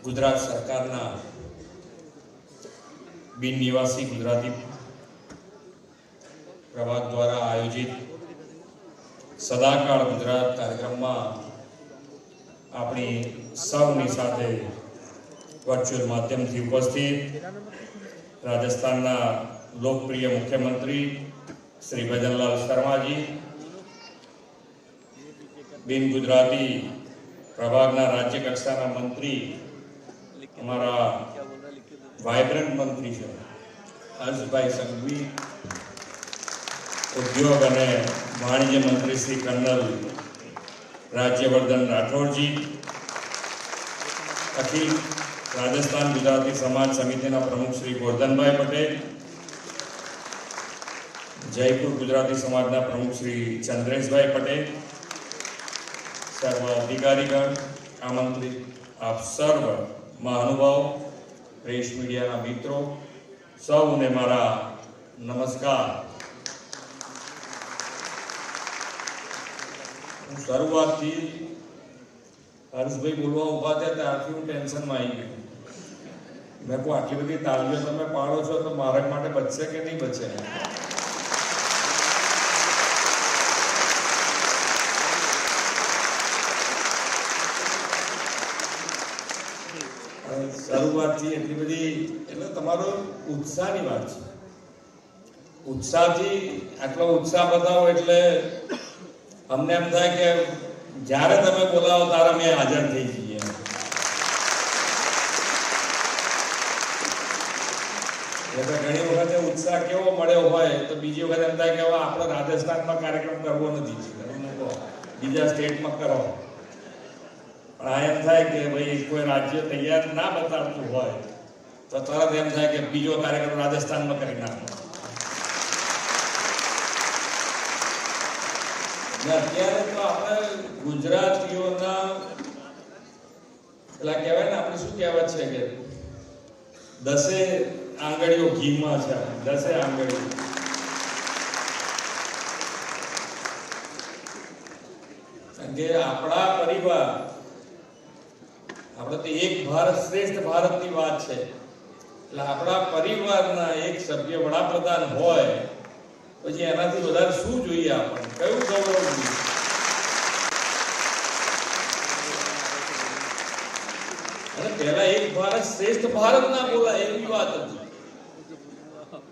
ગુજરાત સરકારના બિન નિવાસી ગુજરાતી પ્રભાગ દ્વારા આયોજિત સદાકાળ ગુજરાત કાર્યક્રમમાં આપણી સૌની સાથે વર્ચ્યુઅલ માધ્યમથી ઉપસ્થિત રાજસ્થાનના લોકપ્રિય મુખ્યમંત્રી શ્રી ભજનલાલ શર્માજી, બિન ગુજરાતી પ્રભાગના રાજ્ય કક્ષાના મંત્રી हमारा वाइब्रेंट मंत्री है हर्षभाई संघवी, उद्योग और वाणिज्य मंत्री श्री कर्नल राज्यवर्धन राठौर जी, अखिल राजस्थान गुजराती समाज समिति प्रमुख श्री गोवर्धन भाई पटेल, जयपुर गुजराती समाज प्रमुख श्री चंद्रेश भाई पटेल, सर्व अधिकारीगण, आमंत्रित आप सर्व महानुभाव, प्रेस मीडिया मित्रों, सौने मारा नमस्कार। शुरुआत थी हर्ष भाई बोलवा उभा थे त्यारथी हूँ टेन्शन में आई गई। मैं को आटली बधी तालियों तमे पाड़ो छो तो मारा माटे बचशे के नहीं बचे? શરૂઆત થી એટલી બધી એટલે તમારો ઉત્સાહની વાત છે। ઉત્સાહથી આટલો ઉત્સાહ બતાવો એટલે અમને એમ થાય કે જ્યારે તમે બોલાવો ત્યારે અમે હાજર થઈ જઈએ। એટલે ઘણી વખતે ઉત્સાહ કેવો મળ્યો હોય તો બીજી વખત એમ થાય કે હવે આપણે રાજસ્થાનમાં કાર્યક્રમ કરવો નથી, બીજા સ્ટેટમાં કરો। પણ આ એમ થાય કે ભાઈ કોઈ રાજ્ય તૈયાર ના બતાવતું હોય તો તરત એમ થાય કે બીજો કાર્યક્રમ રાજસ્થાનમાં કરી નાખો। અત્યારે તો આપણે ગુજરાતીઓના પેલા કહેવાય ને, આપણે શું કહેવત છે કે 10 આંગળીઓ ઘીમાં છે, 10 આંગળીઓ। કે આપણા પરિવાર આપણે તો એક ભારત શ્રેષ્ઠ ભારતની વાત છે એટલે આપણા પરિવારના એક સભ્ય વડાપ્રધાન હોય પછી એનાથી વધારે શું જોઈએ? આપણને કયું ગૌરવ જોઈએ? અને પહેલા એક ભારત શ્રેષ્ઠ ભારત ના બોલાય એવી વાત હતી।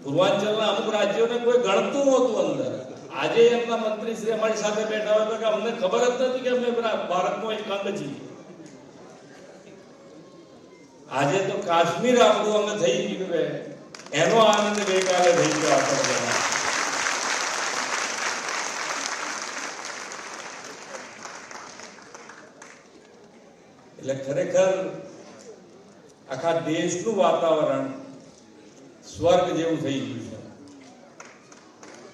પૂર્વાંચલના અમુક રાજ્યોને કોઈ ગણતું નહોતું અંદર। આજે એમના મંત્રી શ્રી અમારી સાથે બેઠા હોય તો કે અમને ખબર જ નથી કે અમે ભારતનો એક અંગ છીએ। આજે તો કાશ્મીર આપણું અંગ થઈ ગયું, એનો આનંદ ગઈકાલે થઈ ગયો આપણને। એટલે ખરેખર આખા દેશનું વાતાવરણ સ્વર્ગ જેવું થઈ ગયું છે.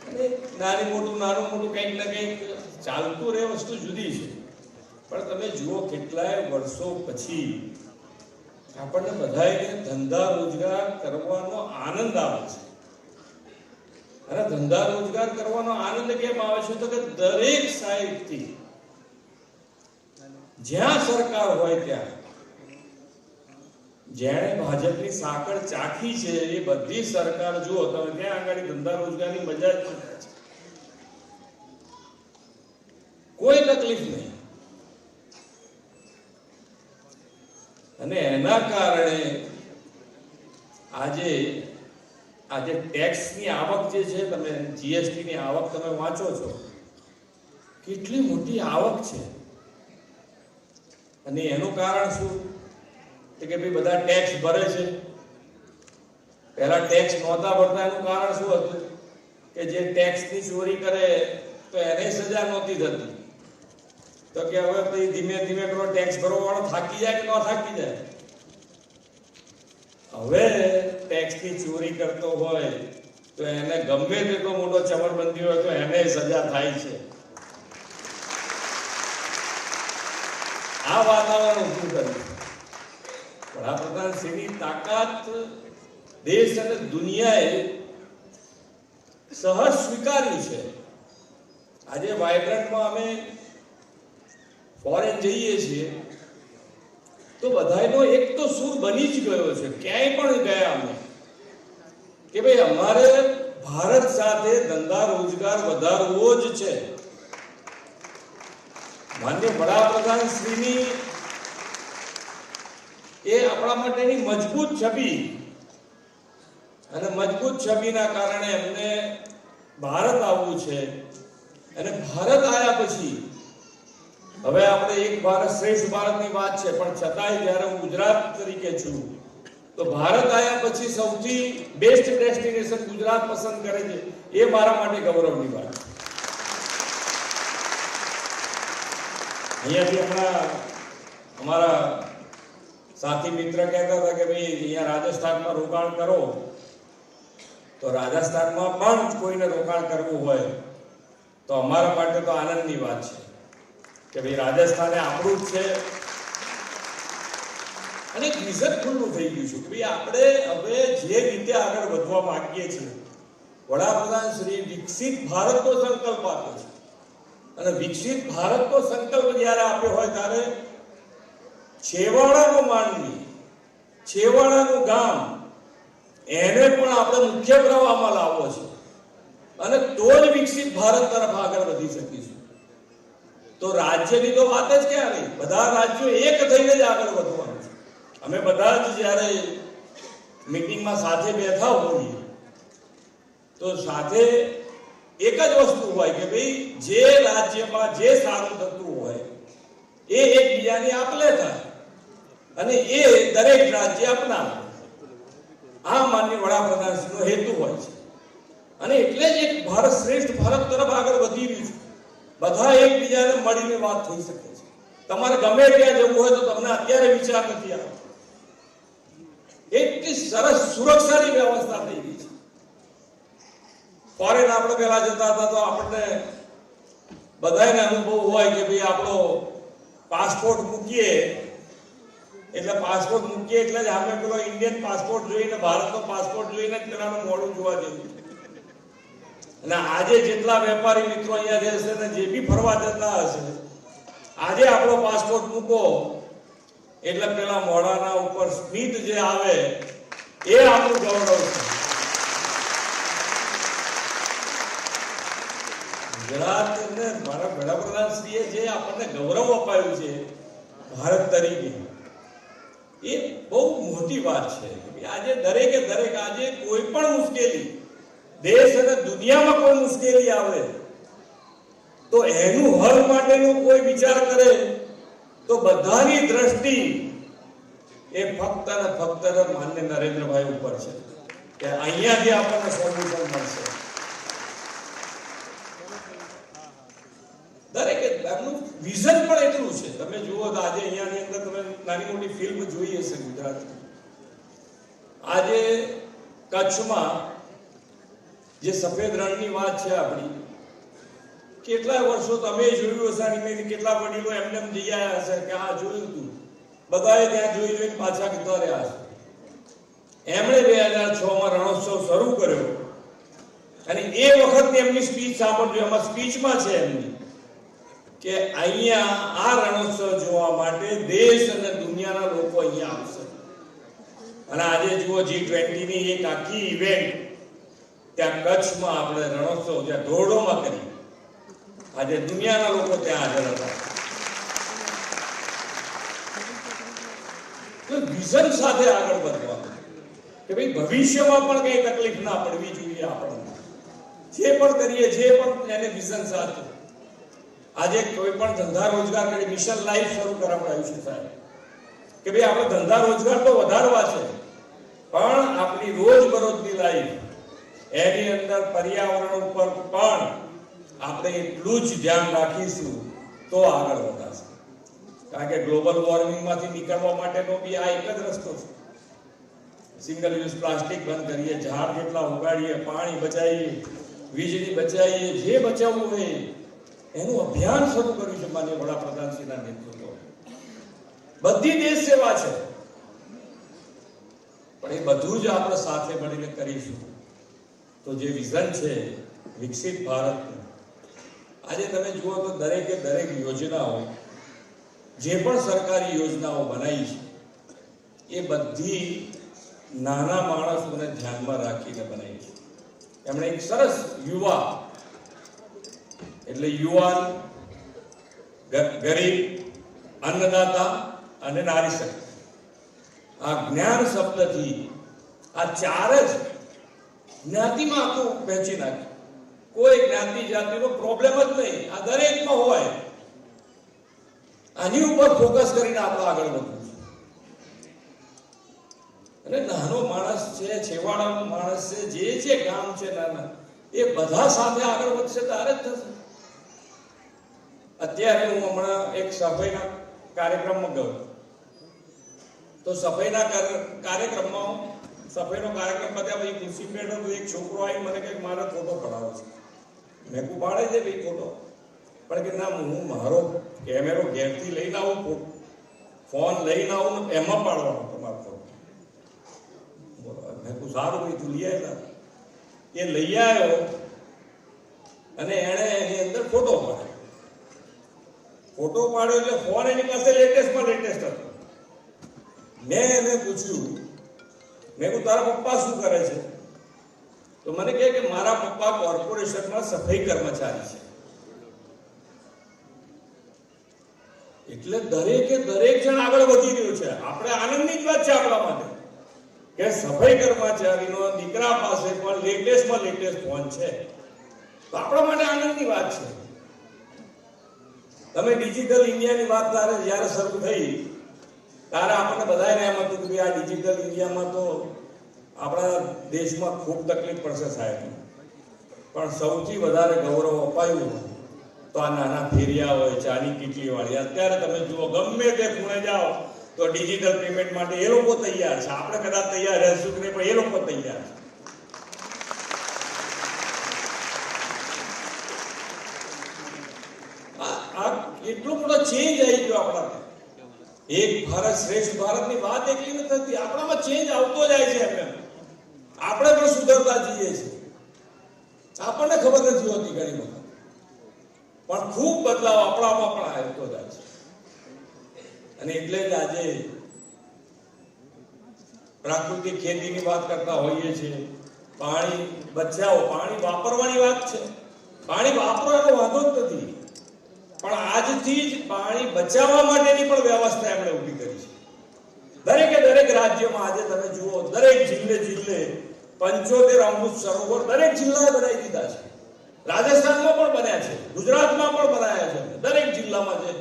અને નાનું મોટું કંઈક ને કંઈક ચાલતું રહે, વસ્તુ જુદી છે. પણ તમે જુઓ કેટલાય વર્ષો પછી આપણને બધાને ધંધા રોજગાર કરવાનો આનંદ આવે છે. અને ધંધા રોજગાર કરવાનો આનંદ કેમ આવે છે? તો કે દરેક સાઈડથી જ્યાં સરકાર હોય ત્યાં જેણે ભાજપની સાંકળ ચાખી છે એ બધી સરકાર જુઓ તમે, ત્યાં આગળ ધંધા રોજગારની મજા જ નથી. કોઈ તકલીફ નહીં. અને એના કારણે આજે ટેક્સની આવક જે છે, તમે જીએસટી ની આવક તમે વાંચો છો, કેટલી મોટી આવક છે. અને એનું કારણ શું? કે ભાઈ બધા ટેક્સ ભરે છે. પહેલા ટેક્સ નહોતા ભરતા, એનું કારણ શું હતું? કે જે ટેક્સની ચોરી કરે તો એને સજા નહોતી થતી. તો કે હવે ભાઈ ધીમે ધીમે પેલો ટેક્સ ભરવાવાળો થાકી જાય કે ન થાકી જાય? હવે ટેક્સની ચોરી કરતો હોય તો એને ગમે તેટલો મોટો ચમરબંધી હોય તો એને સજા થાય છે. આ વાતાવરણ ઊભું કર્યું. વડાપ્રધાન શ્રીની તાકાત દેશ અને દુનિયાએ સહજ સ્વીકાર્યું છે. આજે વાઇબ્રન્ટમાં અમે ફોરેન જઈએ છીએ તો બધાનો એક તો સૂર બની જ ગયો છે. ક્યાંય પણ ગયા અમે કે ભાઈ અમારે ભારત સાથે ધંધા રોજગાર વધારવો જ છે. માન્ય વડાપ્રધાન શ્રીની એ આપણા માટેની મજબૂત છબી, અને મજબૂત છબીના કારણે એમને ભારત આવવું છે. અને ભારત આવ્યા પછી હવે આપણે એક ભારત શ્રેષ્ઠ ભારતની વાત છે, પણ છતાંય જ્યારે હું ગુજરાત તરીકે છું તો ભારત આવ્યા પછી સૌથી બેસ્ટ ડેસ્ટિનેશન ગુજરાત પસંદ કરે છે, એ મારા માટે ગૌરવની વાત છે. અહીંયાથી હમણાં અમારા સાથી મિત્ર કહેતા હતા કે ભાઈ અહીંયા રાજસ્થાનમાં રોકાણ કરો, તો રાજસ્થાનમાં પણ કોઈને રોકાણ કરવું હોય તો અમારા માટે તો આનંદની વાત છે કે ભાઈ રાજસ્થાને આપણું જ છે. અને એક વિઝન ખુલ્લું થઈ ગયું છે કે ભાઈ આપણે હવે જે રીતે આગળ વધવા માંગીએ છીએ, વડાપ્રધાન શ્રી વિકસિત ભારતનો સંકલ્પ આપ્યો છે. અને વિકસિત ભારતનો સંકલ્પ જ્યારે આપ્યો હોય ત્યારે છેવાડાનો માનવી, છેવાડાનું ગામ, એને પણ આપણે મુખ્ય પ્રવાહમાં લાવવો છે. અને તો જ વિકસિત ભારત તરફ આગળ વધી શકીશું. તો રાજ્યની તો વાત જ ક્યાં નહીં, બધા રાજ્યો એક થઈને જ આગળ વધવાનું છે. અમે બધા જ જ્યારે મીટિંગમાં સાથે બેઠા હોઈએ તો સાથે એક જ વસ્તુ હોય કે ભાઈ જે રાજ્યમાં જે સારું થતું હોય એ એકબીજાની આપલે થાય અને એ દરેક રાજ્ય અપનાવે. આ માન્ય વડાપ્રધાનશ્રીનો હેતુ હોય છે. અને એટલે જ એક ભારત શ્રેષ્ઠ ભારત તરફ આગળ વધી રહ્યું છે. બધા એકબીજાને મળીને વાત થઈ શકે છે. તમારે ગમે ત્યાં જવું હોય તો તમને અત્યારે વિચાર નથી આવતો. એટલી સરસ સુરક્ષાની વ્યવસ્થા થઈ ગઈ છે. ફોરેન આપણે પહેલા જતા હતા તો આપણને બધાને અનુભવ હોય કે ભાઈ આપણો પાસપોર્ટ મૂકીએ એટલે સામે પેલો ઇન્ડિયન પાસપોર્ટ જોઈને, ભારતનો પાસપોર્ટ જોઈને જ પેલાનું મોડું જોવા જેવું. અને આજે જેટલા વેપારી મિત્રો અહીંયા રહેશે ને જે બી ફરવા જતા હશે, આજે આપણો પાસપોર્ટ મૂકો એટલે પેલા મોઢાના ઉપર સ્મિત જે આવે એ આપણું ગૌરવ છે. ગુજરાતને મારા વડાપ્રધાનશ્રીએ જે આપણને ગૌરવ અપાયું છે ભારત તરીકે, એ બહુ મોટી વાત છે. આજે દરેકે દરેક, આજે કોઈ પણ મુશ્કેલી દેશ અને દુનિયામાં કોઈ મુશ્કેલી આવે તો એનું હલ માટેનો કોઈ વિચાર કરે તો બધાની દ્રષ્ટિ એ ફક્ત અને ફક્ત માન્ય નરેન્દ્રભાઈ ઉપર છે કે અહીંયાથી આપણને સોલ્યુશન મળશે. દરેકે એમનું વિઝન પણ એટલું છે. તમે જુઓ તો આજે અહીંયાની અંદર તમે નાની મોટી ફિલ્મ જોઈ હશે ગુજરાતની. આજે કચ્છમાં જે સફેદ રણની વાત છે આપણી, કેટલા વર્ષો તમે જોયું હશે અને કેટલા વડીલો એમને જઈ આવ્યા હશે કે આ જોયું હતું, બધાએ ત્યાં જોઈને પાછા જતા રહ્યા હશે. એમણે 2006માં રણોત્સવ શરૂ કર્યો અને એ વખતની એમની સ્પીચ સાંભળજો. એમાં સ્પીચમાં છે એમની કે અહીંયા આ રણોત્સવ જોવા માટે દેશ અને દુનિયાના લોકો અહીંયા આવશે. અને આજે જુઓ G20 ની એક આખી ઇવેન્ટ ત્યાં કચ્છમાં આપણે રણોત્સવ ત્યાં ધોરડોમાં કરી. આજે દુનિયાના લોકો ત્યાં હાજર હતા. તો વિઝન સાથે આગળ વધવાનું કે ભાઈ ભવિષ્યમાં પણ કઈ તકલીફ ના પડવી જોઈએ. આપણને જે પણ કરીએ જે પણ એને વિઝન સાથે. આજે કોઈ પણ ધંધા રોજગાર કરી મિશન લાઈફ શરૂ કરાવડાવ્યું છે સાહેબ કે ભાઈ આપણે ધંધા રોજગાર તો વધારવા છે, પણ આપણી રોજબરોજની લાઈફ એની અંદર પર્યાવરણ ઉપર પણ આપણે એટલું જ ધ્યાન રાખીશું તો આગળ વધારશે. કારણ કે ગ્લોબલ વોર્મિંગમાંથી નીકળવા માટેનો બી આ એક જ રસ્તો છે. સિંગલ યુઝ પ્લાસ્ટિક બંધ કરીએ, ઝાડ જેટલા ઉગાડીએ, પાણી બચાવીએ, વીજળી બચાવીએ, જે બચાવવું હોય એનું અભિયાન શરૂ કર્યું છે માનનીય વડાપ્રધાનશ્રીના નેતૃત્વમાં. બધી દેશ સેવા છે, પણ એ બધું જ આપણે સાથે મળીને કરીશું તો જે વિઝન છે વિકસિત ભારતનું. આજે તમે જુઓ તો દરેકે દરેક યોજનાઓ, જે પણ સરકારી યોજનાઓ બનાવી છે એ બધી નાના માણસોને ધ્યાનમાં રાખીને બનાવી છે. એમણે એક સરસ યુવા એટલે યુવાન, ગરીબ, અન્નદાતા અને નારી શક્તિ, આ જ્ઞાન શબ્દથી આ ચાર જ જ્ઞાતિમાં આખું વહેંચી નાખ્યું. કોઈ જ્ઞાતિ જાતિનો પ્રોબ્લેમ જ નહીં, આ દરેકમાં હોય. આની ઉપર ફોકસ કરીને આપણે આગળ વધવું છે. અને નાનો માણસ છે, છેવાડાનો માણસ છે, જે છે ગામ છે નાના, એ બધા સાથે આગળ વધશે ત્યારે જ થશે. અત્યારે હું હમણાં એક સફાઈના કાર્યક્રમમાં ગયો તો સફાઈનો કાર્યક્રમ પત્યા પછી ખુરશી બેઠો તો એક છોકરો આવી મને કહે મારે ફોટો પડાવો છે. મેં કહું પાડે છે ભાઈ ફોટો, પણ કે ના હું મારો કેમેરો ઘેરથી લઈને આવું, ફોન લઈને આવું ને એમાં પાડવાનો તમારો ફોટો. મેં કહું સારું ભાઈ તું લઈ આવ્યા. એ લઈ આવ્યો અને એણે એની અંદર ફોટો પાડ્યો. એટલે ફોન એની પાસે લેટેસ્ટમાં લેટેસ્ટ હતો. મેં એને પૂછ્યું, મેં કહું તારા પપ્પા શું કરે છે? તો મને કહે કે મારા પપ્પા કોર્પોરેશનમાં સફાઈ કર્મચારી છે. એટલે દરેકે દરેક જણ આગળ વધી રહ્યું છે. આપણે આનંદની જ વાત છે આપણા માટે કે સફાઈ કર્મચારીનો દીકરા પાસે પણ લેટેસ્ટમાં લેટેસ્ટ ફોન છે. તો આપણા માટે આનંદની વાત છે. તમે ડિજિટલ ઇન્ડિયાની વાત જ્યારે શરૂ થઈ ત્યારે આપણને બધાને એમ હતું કે આ ડિજિટલ ઇન્ડિયામાં તો આપણા દેશમાં ખૂબ તકલીફ પડશે સાહેબ, પણ સૌથી વધારે ગૌરવ અપાયું તો આ નાના ફેરિયા હોય, ચાની કીટલી વાળી. અત્યારે તમે જુઓ ગમે તે ખૂણે જાઓ તો ડિજિટલ પેમેન્ટ માટે એ લોકો તૈયાર છે. આપણે કદાચ તૈયાર રહેશું કે નહીં, પણ એ લોકો તૈયાર છે. એટલો મોટો ચેન્જ આવી ગયો આપણામાં. એક ભારત શ્રેષ્ઠ ભારતની વાત એકલી નથી થતી, આપણામાં ચેન્જ આવતો જાય છે. આપણે પણ સુધરતા જઈએ છીએ. આપણને ખબર નથી હોતી ઘણી વખત, પણ ખૂબ બદલાવ આપણામાં પણ આવતો જાય છે. અને એટલે જ આજે પ્રાકૃતિક ખેતીની વાત કરતા હોઈએ છીએ. પાણી બચાવો, પાણી વાપરવાની વાત છે. પાણી વાપરવાનો વાંધો જ નથી, પણ આજથી જ પાણી બચાવવા માટેની પણ વ્યવસ્થા એમણે ઊભી કરી છે. દરેકે દરેક રાજ્યમાં આજે તમે જુઓ દરેક જિલ્લે 75 અમૃત સરોવર દરેક જિલ્લાએ બનાવી દીધા છે. રાજસ્થાનમાં પણ બન્યા છે, ગુજરાતમાં પણ બનાવ્યા છે. દરેક જિલ્લામાં છે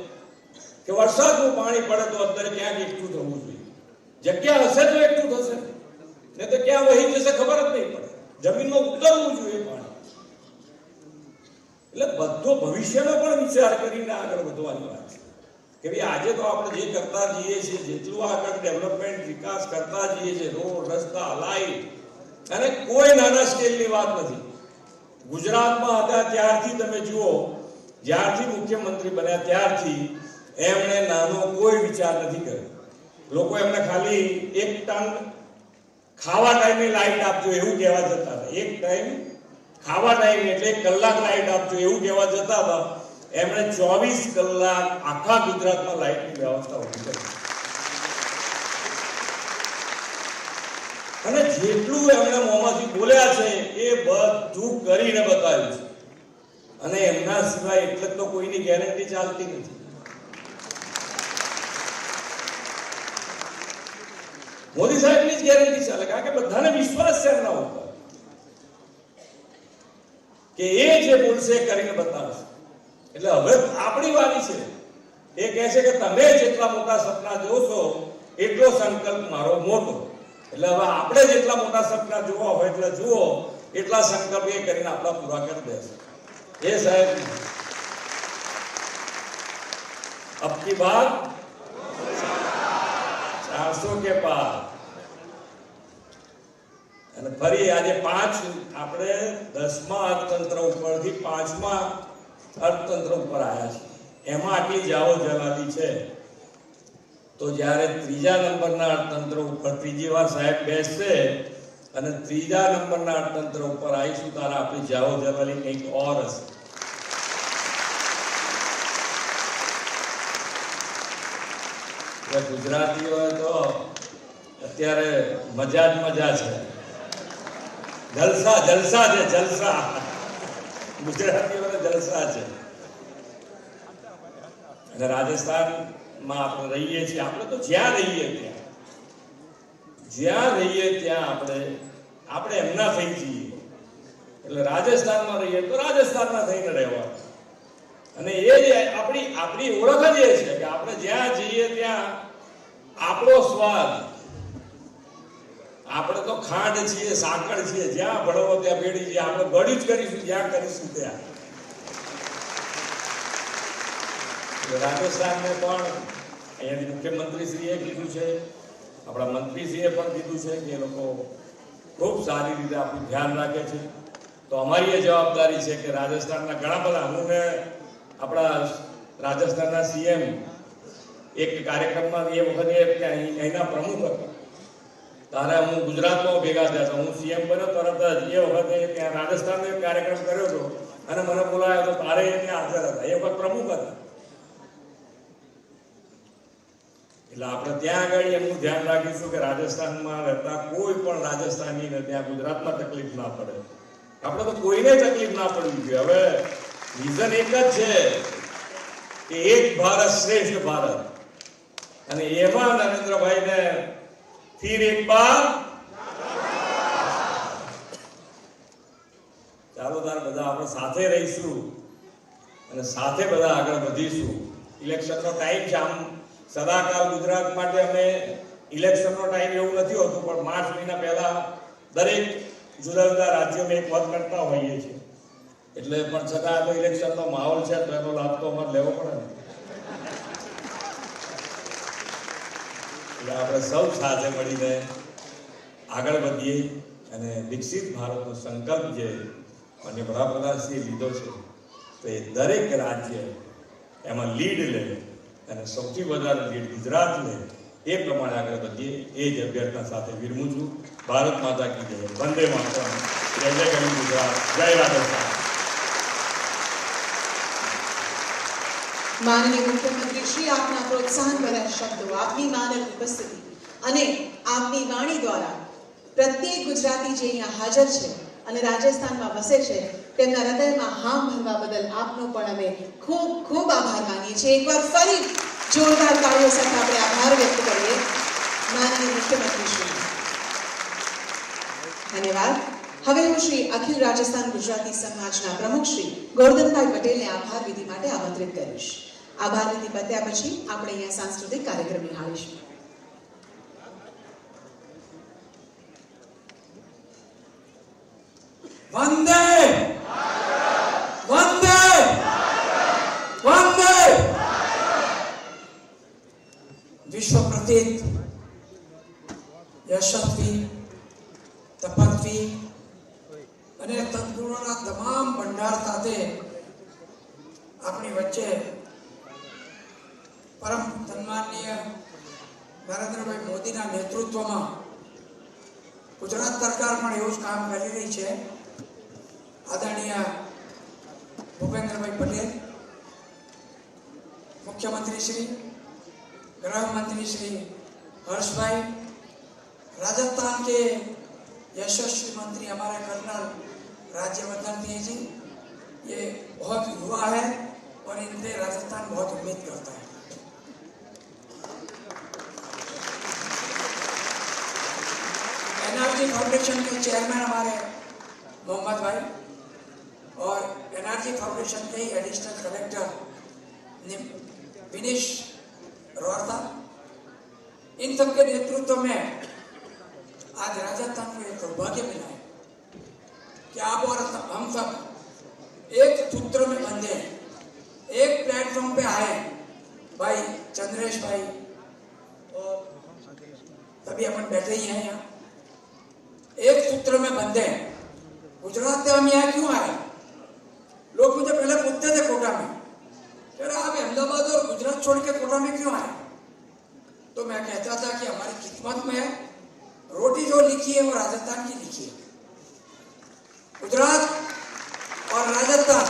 કે વરસાદનું પાણી પડે તો અંદર ક્યાંક એકઠું થવું જોઈએ. જગ્યા હશે તો એકઠું થશે, નહીં તો ક્યાં વહી જશે ખબર જ નહીં પડે. જમીનમાં ઉતરવું જોઈએ પાણી. એટલે બધો ભવિષ્યનો પણ વિચાર કરીને આગળ વધવાની વાત છે કે ભાઈ આજે તો આપણે જે કરતા જઈએ છીએ, જેટલું આગળ ડેવલપમેન્ટ વિકાસ કરતા જઈએ છીએ, રોડ રસ્તા લાઇટ, અને કોઈ નાના સ્કેલની વાત નથી. ગુજરાતમાં હતા ત્યારથી તમે જુઓ, જ્યારથી મુખ્યમંત્રી બન્યા ત્યારથી એમણે નાનો કોઈ વિચાર નથી કર્યો. લોકો એમને ખાલી એક ટન ખાવા ટાઈમે લાઈટ આપજો એવું કહેવા જતા હતા. એક ટાઈમ ખાવા ટાઈમે એટલે 1 કલાક લાઈટ આપજો એવું કહેવા જતા હતા. એમણે 24 કલાક આખા ગુજરાતમાં લાઈટની વ્યવસ્થા ઊભી કરી. અને જેટલું એમણે મોંમાંથી બોલ્યા છે એ બધું કરીને બતાવ્યું છે. અને એમના સિવાય એટલે તો કોઈની ગેરંટી ચાલતી નથી. મોદી સાહેબની જ ગેરંટી ચાલે, કારણ કે બધાને વિશ્વાસ છે એમના ઉપર કે એ જે બોલશે કરીને બતાવશે. એટલે હવે આપણી વારી છે. એ કહે છે કે તમે જેટલા મોટા સપના જોશો એટલો સંકલ્પ મારો મોટો. એટલે હવે આપણે જેટલા મોટા સપના જોવા હોય એટલે જુઓ, એટલા સંકલ્પ એ કરીને આપણા પૂરા કરી દેશે. એ સાહેબ અબ કી બાર 400 के पार. અને ફરી આજે 5 આપણે 10મા અર્થતંત્ર ઉપરથી 5મા અર્થતંત્ર ઉપર આવ્યા છે. એમાં આટલી જાઓ જલાદી છે, તો જ્યારે 3જા નંબરના અર્થતંત્ર ઉપર ત્રીજી વાર સાહેબ બેસશે અને 3જા નંબરના અર્થતંત્ર ઉપર આવીશું ત્યારે આપણી જાઓ જલાલી કંઈક ઓર હશે. ગુજરાતીઓ તો અત્યારે મજા જ મજા છે. જલસા જલસા છે, જલસા. ગુજરાતીઓને જલસા છે. અને રાજસ્થાનમાં આપણે રહીએ છીએ, આપણે તો જ્યાં રહીએ ત્યાં આપણે એમના થઈ જઈએ. એટલે રાજસ્થાનમાં રહીએ તો રાજસ્થાનના થઈને રહેવાનું. અને એ જ આપણી ઓળખ જ એ છે કે આપણે જ્યાં જઈએ ત્યાં આપણો સ્વાદ. આપણે તો ખાંડ છીએ, સાકર છીએ, જ્યાં ભળવો ત્યાં ભેળી છીએ. આપણે ગળ્યું જ કરીશું જ્યાં કરીશું ત્યાં. રાજસ્થાનને પણ અહીંયાથી મુખ્યમંત્રીશ્રીએ કીધું છે, આપણા મંત્રીશ્રીએ પણ કીધું છે કે એ લોકો ખૂબ સારી રીતે આપણું ધ્યાન રાખે છે. તો અમારી એ જવાબદારી છે કે રાજસ્થાનના ઘણા બધા, હું આપણા રાજસ્થાનના સીએમ એક કાર્યક્રમમાં એ વખતે અહીંના પ્રમુખ હતા, ત્યારે હું ગુજરાતમાં ભેગા થયા હતા. હું સીએમ બન્યો તરત જ એ વખતે ત્યાં રાજસ્થાનનો એક કાર્યક્રમ કર્યો હતો અને મને બોલાયો હતો. તારે ત્યાં હાજર હતા, એ વખત પ્રમુખ હતા. એટલે આપણે ત્યાં આગળ એમનું ધ્યાન રાખીશું કે રાજસ્થાનમાં રહેતા કોઈ પણ રાજસ્થાનીને ત્યાં ગુજરાતમાં તકલીફ ના પડે. આપણે તો કોઈને તકલીફ ના પડવી જોઈએ. હવે વિઝન એક જ છે કે એક ભારત શ્રેષ્ઠ ભારત. અને એમાં નરેન્દ્રભાઈને ફિર એક બાર ચાલો તાર બધા આપણે સાથે રહીશું અને સાથે બધા આગળ વધીશું. ઇલેક્શનનો ટાઈમ છે. આમ સદાકાળ ગુજરાત માટે અમે ઇલેક્શનનો ટાઈમ એવું નથી હોતું, પણ માર્ચ મહિના પહેલા દરેક જુદા જુદા રાજ્યોમાં એક વખત કરતા હોઈએ છીએ. એટલે પણ છતાં તો ઇલેક્શનનો માહોલ છે તો એનો લાભ તો અમારે લેવો પડે ને. એટલે આપણે સૌ સાથે મળીને આગળ વધીએ અને વિકસિત ભારતનો સંકલ્પ જે માનનીય વડાપ્રધાનશ્રીએ લીધો છે તો એ દરેક રાજ્ય એમાં લીડ લે અને સૌથી વધારે લીડ ગુજરાત લે એ પ્રમાણે આગળ વધીએ એ જ અભ્યર્થના સાથે વિરમું છું. ભારત માતા કી જય. વંદે માતરમ. જય જય ગરવી ગુજરાત. જય રાજસ્થાન. माननीय मुख्यमंत्री श्री आपना प्रोत्साहन भरा शब्दों, आपनी मानव उपस्थिति અને આપની વાણી દ્વારા પ્રત્યેક ગુજરાતી જે અહીંયા હાજર છે અને રાજસ્થાનમાં વસે છે તેમના હૃદયમાં હામ ભરવા બદલ આપનો પણ અમે ખૂબ ખૂબ આભાર માનીએ છીએ. એકવાર ફરી જોરદાર તાળીઓ સાથે આપણે આભાર વ્યક્ત કરીએ માનનીય મુખ્યમંત્રી શ્રી. ધન્યવાદ. હવે હું શ્રી અખિલ રાજસ્થાન ગુજરાતી સમાજના પ્રમુખ શ્રી ગોરધનભાઈ પટેલને આભાર વિધિ માટે આમંત્રિત કરીશ. આભાર વિધિ પત્યા પછી આપણે અહીંયા સાંસ્કૃતિક કાર્યક્રમ નિહાળીશું. વંદે વંદે અને સદગુણોના તમામ ભંડાર સાથે આપણી વચ્ચે પરમ સન્માનીય નરેન્દ્રભાઈ મોદીના નેતૃત્વમાં ગુજરાત સરકાર પણ એવું જ કામ કરી રહી છે. આદરણીય ભૂપેન્દ્રભાઈ પટેલ, मुख्यमंत्री श्री, गृह मंत्री श्री हर्ष भाई, राजस्थान के यशस्वी मंत्री हमारे कर्नल राज्यवर्धन सिंह जी, ये बहुत युवा है और इनसे राजस्थान बहुत उम्मीद करता है. एनआरजी फाउंडेशन के चेयरमैन हमारे मोहम्मद भाई और एनआरजी फाउंडेशन के एडिशनल कलेक्टर विनेश रोहता, इन सब के नेतृत्व में आज राजस्थान को एक सौभाग्य मिला है कि आप और हम सब एक सूत्र में बंधे हैं, एक प्लेटफॉर्म पे आए. भाई चंद्रेश भाई और सभी अपन बैठे ही हैं यहाँ, एक सूत्र में बंधे हैं. गुजरात से हम यहाँ क्यों आए? लोग मुझे पहले पूछते थे कोटा में, आप अहमदाबाद और गुजरात छोड़ के कोटा में क्यों आए? तो मैं कहता था कि हमारी किस्मत में रोटी जो लिखी है वो राजस्थान की लिखी है. गुजरात और राजस्थान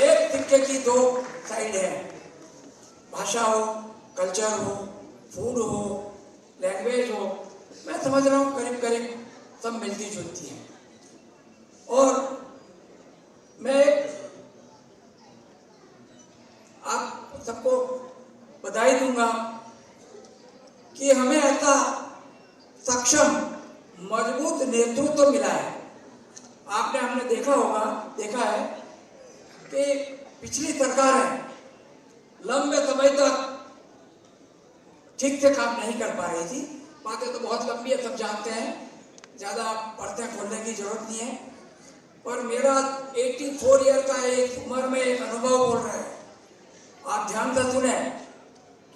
एक सिक्के की दो साइड है. भाषा हो, कल्चर हो, फूड हो, लैंग्वेज हो, मैं समझ रहा हूँ करीब करीब सब मिलती जुलती है. और मैं आप सबको बधाई दूंगा कि हमें ऐसा सक्षम मजबूत नेतृत्व मिला है. आपने हमने देखा है कि पिछली सरकारें लंबे समय तक ठीक से काम नहीं कर पा रही थी. बातें तो बहुत लंबी है, सब जानते हैं, ज्यादा पढ़ते खोलने की जरूरत नहीं है. पर मेरा 84 ईयर का एक उम्र में एक अनुभव बोल रहा है. आप ध्यान से सुने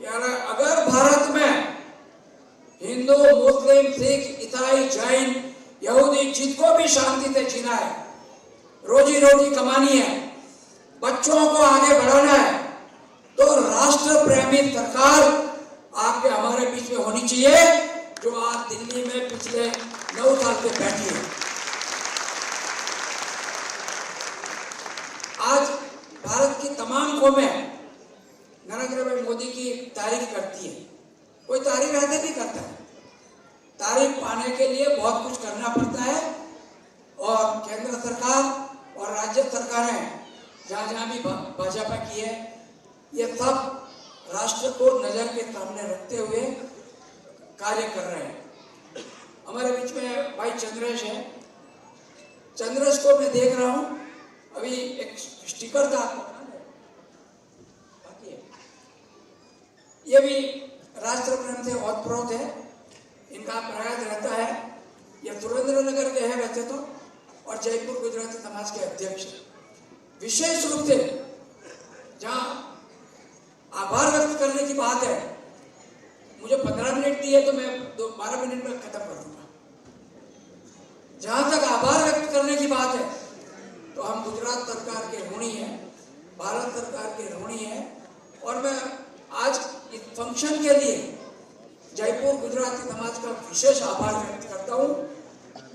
कि अगर भारत में हिंदू, मुस्लिम, सिख, ईसाई, जैन, यहूदी जिसको भी शांति से जीना है, रोजी रोटी कमानी है, बच्चों को आगे बढ़ाना है, तो राष्ट्र प्रेमी सरकार आपके हमारे बीच में होनी चाहिए, जो आज दिल्ली में पिछले 9 साल से बैठी है. आज भारत की तमाम कौमें नरेंद्र भाई मोदी की तारीफ करती है. कोई तारीफ ऐसे नहीं करता है. तारीफ पाने के लिए बहुत कुछ करना पड़ता है. और केंद्र सरकार और राज्य सरकारें जहाँ भी भाजपा की है, ये सब राष्ट्र को नजर के सामने रखते हुए कार्य कर रहे हैं. हमारे बीच में भाई चंद्रेश है. चंद्रेश को मैं देख रहा हूँ, अभी एक स्टिकर था, ये भी राष्ट्र प्रेम से ओतप्रोत है. इनका प्रयास रहता है. ये सुरेंद्रनगर के हैं वैसे तो, और जयपुर गुजराती समाज के अध्यक्ष. विशेष रूप से जहाँ आभार व्यक्त करने की बात है, मुझे 15 मिनट दिए तो मैं 12 मिनट में खत्म कर दूंगा. जहां तक आभार व्यक्त करने की बात है, तो हम गुजरात सरकार के ऋणी हैं, भारत सरकार के ऋणी हैं. और मैं आज इस फंक्शन के लिए जयपुर गुजराती समाज का विशेष आभार व्यक्त करता हूं.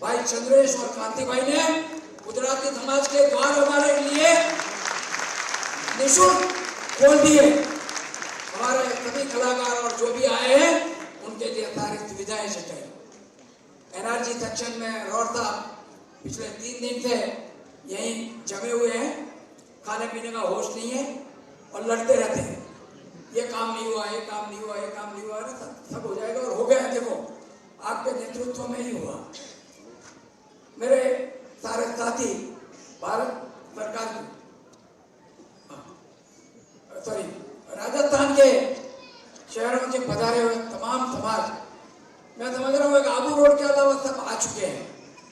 भाई चंद्रेश और कांति भाई ने गुजराती समाज के द्वार हमारे लिए निःशुल्क खोल दिए. हमारे सभी कलाकार और जो भी आए हैं उनके लिए सारी सुविधाएं जुटाई. एनआरजी सेक्शन में रोहता पिछले 3 दिन से यहीं जमे हुए हैं. खाने पीने का होश नहीं है और लड़ते रहते हैं. ये काम नहीं हुआ, ये काम नहीं हुआ, ये काम नहीं हुआ, ना सब हो जाएगा. और हो गया. देखो आपके नेतृत्व में ही हुआ. मेरे सारे साथी भारत सरकार सॉरी राजस्थान के शहरों से पधारे हुए तमाम समाज, मैं समझ रहा हूँ एक आबू रोड के अलावा सब आ चुके हैं.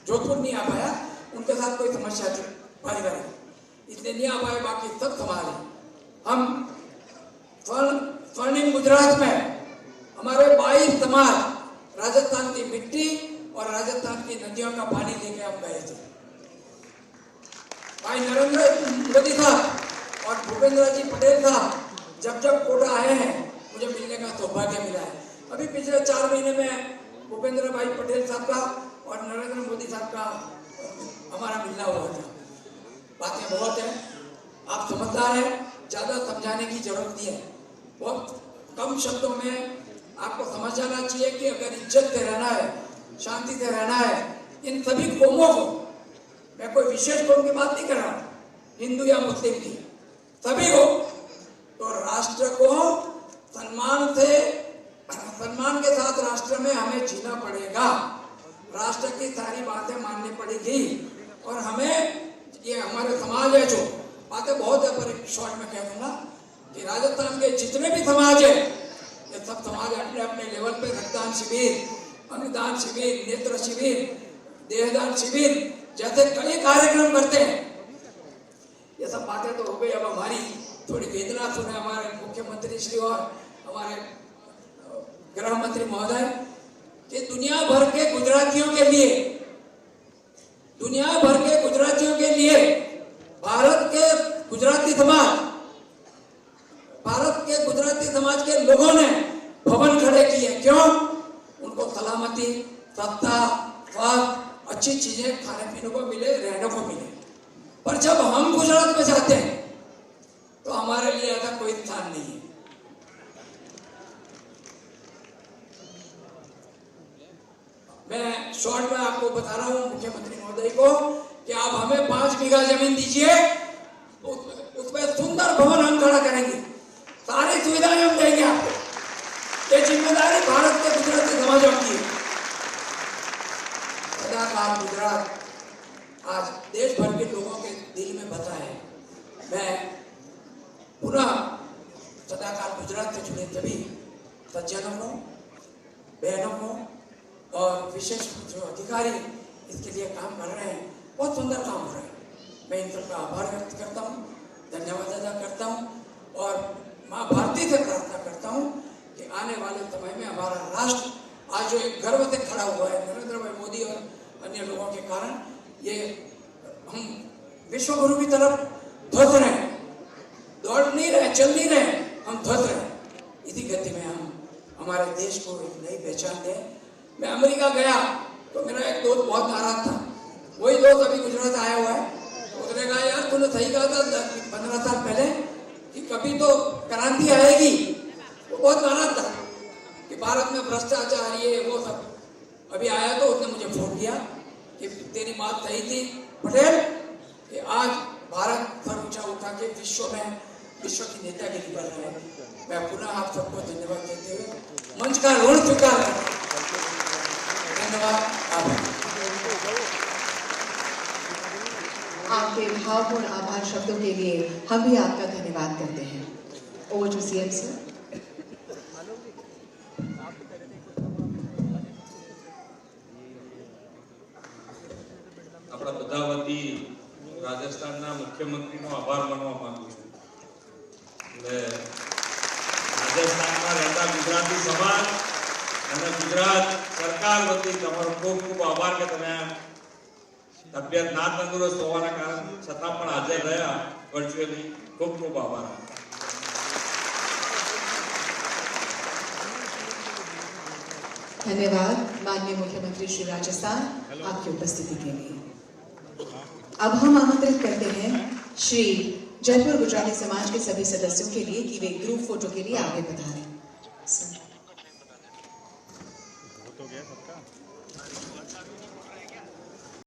जोधपुर नहीं आ पाया, उनके साथ कोई समस्या थी पारिवारिक, इसलिए नहीं आ पाए. बाकी सब समाज है. हम स्वर्णिम गुजरात में हमारे 22 समाज राजस्थान की मिट्टी और राजस्थान की नदियों का पानी लेके हम गए थे। भाई नरेंद्र मोदी साहब और भूपेंद्र जी पटेल साहब जब कोटा आए हैं मुझे मिलने का सौभाग्य मिला है। अभी पिछले 4 महीने में भूपेंद्र भाई पटेल साहब का और नरेंद्र मोदी साहब का हमारा मिलना हुआ था। बातें बहुत है, आप समझदार हैं, ज्यादा समझाने की जरूरत नहीं है। बहुत कम शब्दों में आपको समझ जाना चाहिए कि अगर इज्जत से रहना है, शांति से रहना है, इन सभी कौमों को, मैं कोई विशेष कौम की बात नहीं कर रहा, हिंदू या मुस्लिम की, सभी को, तो राष्ट्र को सम्मान के साथ राष्ट्र में हमें जीना पड़ेगा। राष्ट्र की सारी बातें माननी पड़ेगी और हमें ये हमारे समाज है, जो बातें बहुत है पर एक शॉर्ट में कह दूंगा कि राजस्थान के जितने भी समाज है, ये सब समाज अपने अपने लेवल पे रक्तदान शिविर, अंगदान शिविर, नेत्र शिविर, देहदान शिविर जैसे कई कार्यक्रम करते हैं। ये सब बातें तो हो गई। अब हमारी थोड़ी वेदना सुने हमारे मुख्यमंत्री श्री और हमारे गृह मंत्री महोदय कि दुनिया भर के गुजरातियों के लिए भारत के गुजराती समाज के लोगों ने भवन खड़े किए। क्यों? उनको सलामती, सत्ता, स्वास्थ्य, अच्छी चीजें खाने पीने को मिले, रहने को मिले। पर जब हम गुजरात में जाते हैं तो हमारे लिए ऐसा कोई स्थान नहीं है। मैं शॉर्ट में आपको बता रहा हूं मुख्यमंत्री महोदय को कि आप हमें 5 बीघा जमीन दीजिए, उसमें सुंदर भवन हम खड़ा करेंगे, सारी सुविधाएं हम देंगे आपको। ये जिम्मेदारी भारत के गुजराती समाजों की है। सदाकाल गुजरात आज देश भर के लोगों के दिल में बसा है। मैं पुनः सदाकाल गुजरात से जुड़े सभी सज्जनों को, बहनों को और विशेष जो अधिकारी इसके लिए काम कर रहे हैं, बहुत सुंदर काम हो रहा है। मैं इन सबका आभार व्यक्त करता हूँ, धन्यवाद अदा करता हूँ और माँ भारती से प्रार्थना करता हूँ कि आने वाले समय में हमारा राष्ट्र आज जो एक गर्व से खड़ा हुआ है नरेंद्र भाई मोदी और अन्य लोगों के कारण, ये हम विश्व गुरु की तरफ ध्वस्त रहे, दौड़ नहीं रहे, चल नहीं रहे, हम ध्वस्त रहे। इसी गति में हम हमारे देश को एक नई पहचान दें। मैं अमेरिका गया तो मेरा एक दोस्त बहुत नाराज था, वही दोस्त अभी गुजरात आया हुआ है। उसने कहा यार तूने सही कहा था 15 साल पहले कि कभी तो क्रांति आएगी। वो बहुत नाराज था कि भारत में भ्रष्टाचार ये वो सब। अभी आया तो उसने मुझे फोन किया कि तेरी बात सही थी पटेल कि आज भारत सर ऊंचा उठा के विश्व की नेतागिरी कर रहा है। मैं पुनः आप सबको धन्यवाद देते हुए मंच का ऋण चुका है। धन्यवाद। आपके भावपूर्ण आभार शब्दों के लिए हम भी आपका धन्यवाद करते हैं। Over to CM sir. આપણા બધા વતી રાજસ્થાનના મુખ્યમંત્રીનો આભાર માનવા માંગુ છું। એટલે રાજસ્થાનમાં રહેતા ગુજરાતી સમાજ અને ગુજરાત સરકાર વતી તમારો ખૂબ ખૂબ આભાર કે તમે તબિયત ના તંદુરસ્ત હોવાના કારણ છતાં પણ હાજર રહ્યા વર્ચ્યુઅલી। ખૂબ ખૂબ આભાર। धन्यवाद माननीय मुख्यमंत्री श्री राजस्थान आपकी उपस्थिति के लिए। अब हम आमंत्रित करते हैं श्री जयपुर गुजराती समाज के सभी सदस्यों के लिए कि वे ग्रुप फोटो के लिए आगे पधारें।